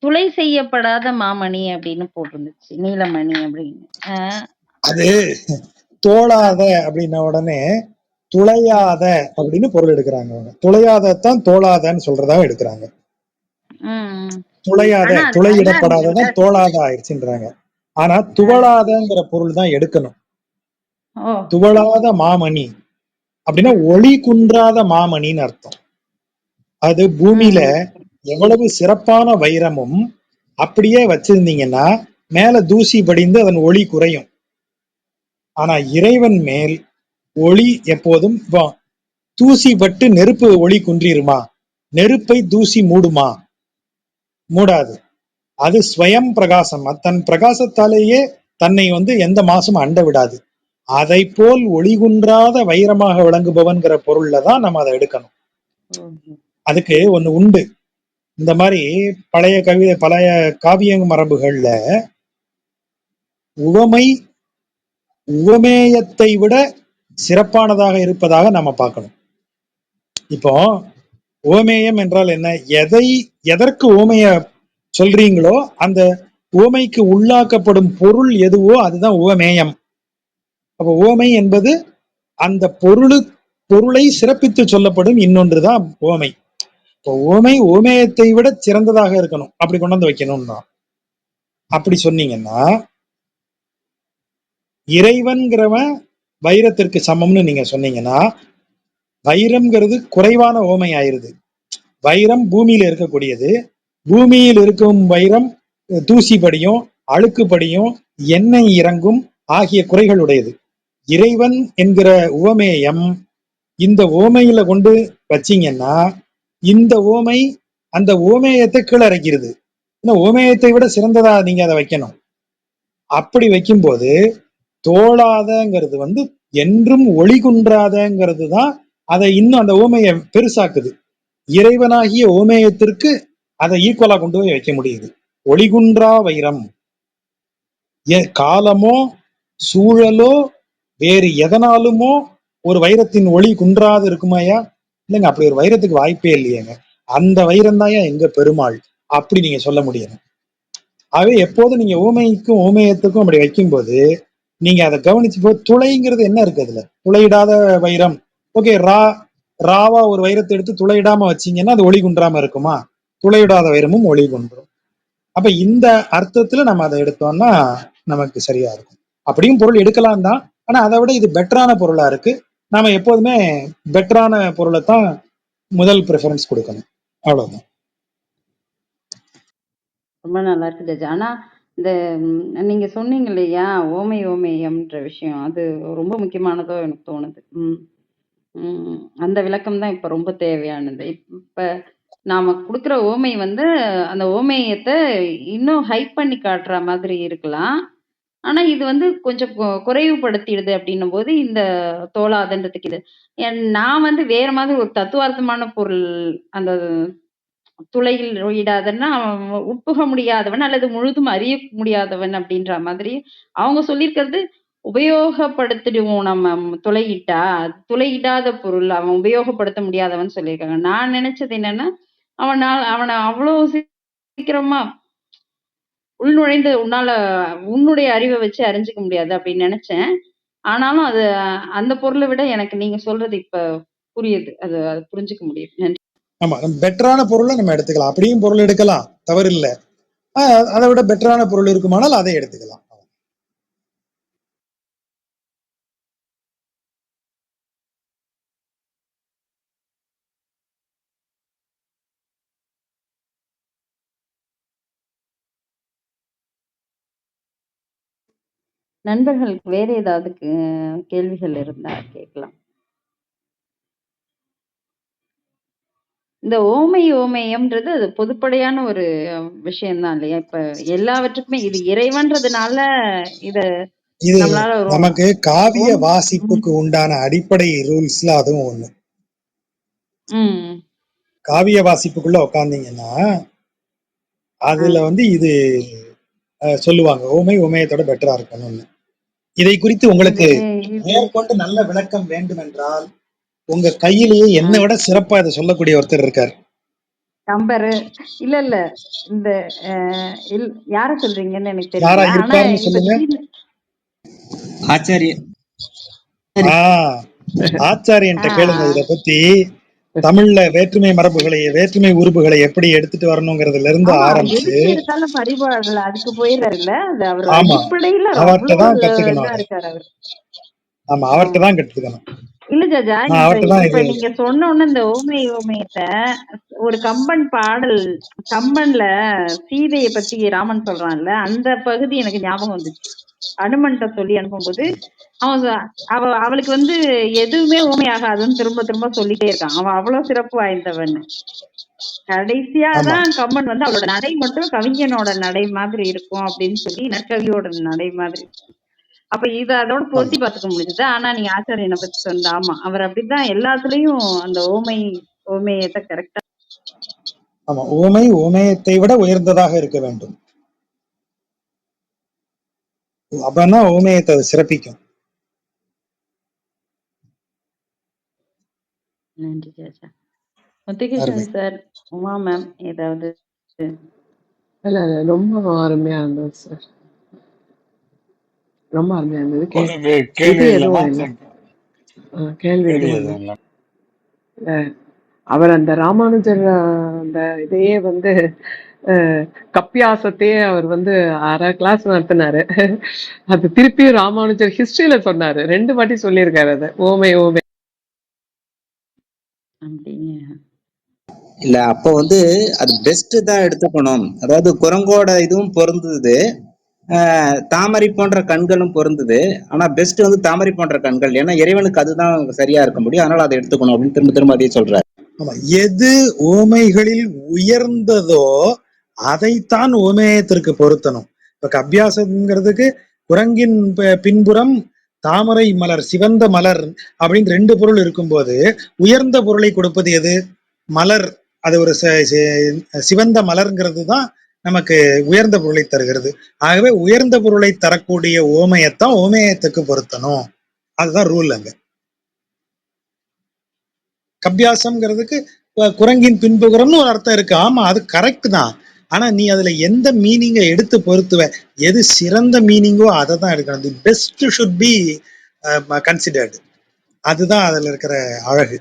துளை செய்யப்படாத மாமணி அப்படின்னு போட்டிருந்துச்சு, நீலமணி அப்படின்னு. அது தோளாத அப்படின்ன உடனே துளையாத அப்படின்னு பொருள் எடுக்கிறாங்க. துளையாதத்தான் தோளாதன்னு சொல்றதா எடுக்கிறாங்க. துளையாத, துளையிடப்படாததான் தோளாத ஆயிடுச்சுன்றாங்க. ஆனா துவளாதங்கிற பொருள் தான் எடுக்கணும். துவளாத மாமணி அப்படின்னா ஒளி குன்றாத மாமணின்னு அர்த்தம். அது பூமியில எவ்வளவு சிறப்பான வைரமும் அப்படியே வச்சிருந்தீங்கன்னா மேல தூசி படிந்து அதன் ஒளி குறையும். ஆனா இறைவன் மேல் ஒளி எப்போதும் தூசி பட்டு நெருப்பு ஒளி குன்றிருமா? நெருப்பை தூசி மூடுமா? மூடாது. அது ஸ்வயம் பிரகாசம். தன் பிரகாசத்தாலேயே தன்னை எந்த மாசும் அண்ட விடாது. அதை போல் ஒளி குன்றாத வைரமாக விளங்குபவன்கிற பொருள்ல தான் நம்ம அதை எடுக்கணும். அதுக்கு ஒண்ணு உண்டு. இந்த மாதிரி பழைய காவிய மரபுகள்ல உவமை உவமேயத்தை விட சிறப்பானதாக இருப்பதாக நம்ம பார்க்கணும். இப்போ உவமேயம் என்றால் என்ன? எதற்கு உவமைய சொல்றீங்களோ அந்த உவமைக்கு உள்ளாக்கப்படும் பொருள் எதுவோ அதுதான் உவமேயம். அப்ப உவமை என்பது அந்த பொருளை சிறப்பித்து சொல்லப்படும் இன்னொன்றுதான் உவமை. இப்போ உவமை உவமேயத்தை விட சிறந்ததாக இருக்கணும், அப்படி கொண்டாந்து வைக்கணும்னா. அப்படி சொன்னீங்கன்னா இறைவன்கிறவன் வைரத்திற்கு சமம்னு நீங்க சொன்னீங்கன்னா வைரம்ங்கிறது குறைவான ஓமை ஆயிருது. வைரம் பூமியில இருக்கக்கூடியது. பூமியில் இருக்கும் வைரம் தூசி படியும், அழுக்கு படியும், எண்ணெய் இறங்கும் ஆகிய குறைகளுடையது. இறைவன் என்கிற உவமேயம் இந்த ஓமையில கொண்டு வச்சீங்கன்னா இந்த ஓமை அந்த ஓமேயத்தை கீழே இறக்கிறது. ஓமேயத்தை விட சிறந்ததா நீங்க அதை வைக்கணும். அப்படி வைக்கும்போது தோளாதங்கிறது என்றும் ஒளி குன்றாதங்கிறது தான் அதை இன்னும் அந்த ஓமையை பெருசாக்குது. இறைவனாகிய ஓமேயத்திற்கு அதை ஈக்குவலா கொண்டு போய் வைக்க முடியுது. ஒளிகுன்றா வைரம். காலமோ சூழலோ வேறு எதனாலுமோ ஒரு வைரத்தின் ஒளி குன்றாது இருக்குமாயா? இல்லைங்க, அப்படி ஒரு வைரத்துக்கு வாய்ப்பே இல்லையேங்க. அந்த வைரம் தான் எங்க பெருமாள், அப்படி நீங்க சொல்ல முடியும். ஆகவே எப்போதும் நீங்க ஓமைக்கும் ஓமேயத்துக்கும் அப்படி வைக்கும்போது நீங்க அதை கவனிச்சு போ. துளைங்கிறது என்ன இருக்கு அதுல? துளையிடாத வைரம். ஓகே, ராவா ஒரு வைரத்தை எடுத்து துளையிடாம வச்சீங்கன்னா அது ஒளி குன்றாம இருக்குமா? துளையிடாத வைரமும் ஒளி குன்றும். அப்ப இந்த அர்த்தத்துல நம்ம அதை எடுத்தோம்னா நமக்கு சரியா இருக்கும். அப்படியும் பொருள் எடுக்கலாம் தான், ஆனா அதை விட இது பெட்டரான பொருளா இருக்கு. நாம எப்போதுமே பெட்டரான பொருளை தான் முதல் ப்ரிஃபரன்ஸ் கொடுக்கணும். அவ்வளவுதான். ரொம்ப நல்லா இருக்கு ஜட்ஜ். ஆனா இந்த நீங்க சொன்னீங்க இல்லையா ஓமேயம்ன்ற விஷயம், அது ரொம்ப முக்கியமானதோ எனக்கு தோணுது. அந்த விளக்கம் தான் இப்ப ரொம்ப தேவையானது. இப்ப நாம குடுக்குற ஓமை அந்த ஓமேயத்தை இன்னும் ஹைப் பண்ணி காட்டுற மாதிரி இருக்கலாம். ஆனா இது கொஞ்சம் குறைவுபடுத்திடுது அப்படின்னும் போது இந்த தோளாதன்றதுக்கு இது நான் வேற மாதிரி ஒரு தத்துவார்த்தமான பொருள் அந்த துளையில் இடாதன்னா அவன் உட்புக முடியாதவன் அல்லது முழுதும் அறிய முடியாதவன் அப்படின்ற மாதிரி அவங்க சொல்லியிருக்கிறது. உபயோகப்படுத்திடுவோம் நம்ம துளையிட்டா, துளையிடாத பொருள் அவன் உபயோகப்படுத்த முடியாதவன் சொல்லியிருக்காங்க. நான் நினைச்சது என்னன்னா அவனை அவ்வளவு சீக்கிரமா உள்நுழைந்து உன்னுடைய அறிவை வச்சு அறிஞ்சுக்க முடியாது அப்படின்னு நினைச்சேன். ஆனாலும் அது அந்த பொருளை விட எனக்கு நீங்க சொல்றது இப்ப புரியுது. அது புரிஞ்சுக்க முடியுது. நன்றி. ஆமா, பெட்டரான பொருளை நம்ம எடுத்துக்கலாம். அப்படியும் பொருள் எடுக்கலாம், தவறு இல்லை. அதை விட பெட்டரான பொருள் இருக்குமானால் அதை எடுத்துக்கலாம். நண்பர்களுக்கு வேற ஏதாவது கேள்விகள் இருந்தா கேட்கலாம். இந்த ஓமேயம்ன்றது அது பொதுப்படையான ஒரு விஷயம்தான் இல்லையா? இப்ப எல்லாவற்றுக்குமே இது இறைவன்றதுனால இது நம்மளால நமக்கு காவிய வாசிப்புக்கு உண்டான அடிப்படை ரூல்ஸ்ல அதுவும் ஒண்ணு. காவிய வாசிப்புக்குள்ள உட்கார்ந்தீங்கன்னா அதுல இது சொல்லுவாங்க ஓமேயத்தோட பெட்டரா இருக்கணும்னு. இதை குறித்து உங்களுக்கு மேற்கொண்டு நல்ல விளக்கம் வேண்டும் என்றால் உங்க கையிலேயே என்னை விட சிறப்பா இதை சொல்லக்கூடிய ஒருத்தர் இருக்காரு. கம்பரு இல்ல இந்த யார சொல்றீங்கன்னு எனக்கு தெரியல. யாரா இருக்காருன்னு சொல்லுங்க. ஆச்சாரியன்ட்ட கேளுங்க இத பத்தி. தமிழ்ல வேற்றுமை மரபுகளை வேற்றுமை உறுப்புகளை எப்படி எடுத்துட்டு வரணுங்கிறதுல இருந்து ஆரம்பிச்சு எடுத்தாலும் பரிபாடல அதுக்கு போயிடுறாருல்ல. அவர் ஆமா, அடிப்படையில அவர்கிட்ட தான் கத்துக்கணும். ஆமா, அவர்கிட்ட தான் கத்துக்கணும். இல்ல ஜாஜா, நான் இப்ப அவர்கிட்ட தான் இப்ப இது நீங்க சொன்ன உடனே இந்த ஓமை ஓமையத்த ஒரு கம்பன் பாடல், கம்பன்ல சீதைய பத்தி ராமன் சொல்றான்ல, அந்த பகுதி எனக்கு ஞாபகம் வந்துச்சு. அனுமன்ட்ட சொல்லி அனுப்பும்போது அவன் அவளுக்கு வந்து எதுவுமே ஊமை ஆகாதுன்னு திரும்ப திரும்ப சொல்லிட்டே இருக்கான். அவன் அவ்வளவு சிறப்பு வாய்ந்தவன்னு. கடைசியா ஆமா தான் கம்பன் வந்து அவளோட நடை மட்டும் கவிஞனோட நடை மாதிரி இருக்கும் அப்படின்னு சொல்லி, நற்கவியோட நடை மாதிரி. அப்ப இத அதோட பொருத்தி ஆமா பார்த்துக்க முடிஞ்சது. ஆனா நீங்க ஆச்சாரியனை பத்தி சொன்ன ஆமா. அவர் அப்படிதான் எல்லாத்துலயும் அந்த ஓமையத்தை கரெக்டா. ஆமா ஊமை ஊமையத்தை விட உயர்ந்ததாக இருக்க வேண்டும். அப்பதான் ஊமையத்தை அது சிறப்பிக்கும். நன்றி ஜாஜா. அருமை. முத்துகிருஷ்ணன் சார், உமா மேம் ஏதாவது? இல்ல ரொம்ப அருமையா இருந்தது சார். ரொம்ப அருமையா இருந்தது. ஒரு இது கேள்வி இல்லைன்னா எதுவும் இல்ல. கேள்வி கேள்வி எதுவும் எதுவும் இல்ல. இல்லை. அவர் அந்த ராமானுஜர் அந்த இதையே வந்து கப்பியாசத்தையே அவர் வந்து அரை கிளாஸ் நடத்தினாரு. அது திருப்பி ராமானுஜர் ஹிஸ்டரியில சொன்னாரு. 2 வாட்டி சொல்லியிருக்காரு அதை. ஓமை ஓமை. அப்படிங்க. இல்ல அப்ப வந்து அது பெஸ்ட் தான் எடுத்துக்கணும். அதாவது குரங்கோட இதுவும் பொருந்தது, தாமரை போன்ற கண்களும் பொருந்தது. ஆனா பெஸ்ட் வந்து தாமரை போன்ற கண்கள். ஏன்னா இறைவனுக்கு அதுதான் சரியா இருக்க முடியும். அதனால அதை எடுத்துக்கணும் அப்படின்னு திரும்ப திரும்ப அதே சொல்றாரு. ஆமா, எது ஓமைகளில் உயர்ந்ததோ அதைத்தான் ஓமேயத்திற்கு பொருத்தணும். இப்ப கப்பியாசம்ங்கிறதுக்கு குரங்கின் பின்புறம் தாமரை மலர், சிவந்த மலர் அப்படின்னு 2 பொருள் இருக்கும்போது உயர்ந்த பொருளை கொடுப்பது எது? மலர். அது ஒரு சிவந்த மலர்ங்கிறது தான் நமக்கு உயர்ந்த பொருளை தருகிறது. ஆகவே உயர்ந்த பொருளை தரக்கூடிய ஓமையத்தான் ஓமேயத்துக்கு பொருத்தணும். அதுதான் ரூல் அங்க. கப்பியாசம்ங்கிறதுக்கு குரங்கின் பின்புறம்னு ஒரு அர்த்தம் இருக்கு. ஆமா, அது கரெக்ட் தான். ஆனா நீ அதுல எந்த மீனிங்கை எடுத்து பொறுத்துவ, எது சிறந்த மீனிங்கோ அதை தான் எடுக்கணும். The best should be considered. அதுதான் அதுல இருக்கிற அழகு.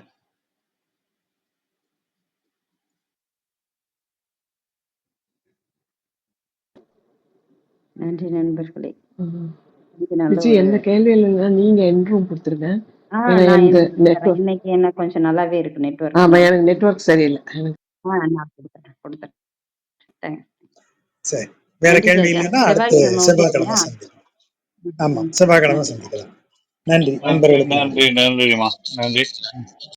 நன்றி நண்பர்களே. விஜி எந்த கேள்வியில நீங்க என்ட்ரூம் கொடுத்துருங்க. நான் இன்னைக்கு என்ன கொஞ்சம் நல்லாவே இருக்கு நெட்வொர்க். ஆமா, எனக்கு நெட்வொர்க் சரியில்லை. நான் கொடுத்துறேன். சரி, வேற கேள்வி இல்லைன்னா அடுத்து செவ்வாய்க்கிழமை சந்திக்கலாம். ஆமா, செவ்வாய்க்கிழமை சந்திக்கலாம். நன்றி நண்பர்களுக்கு. நன்றிமா, நன்றி.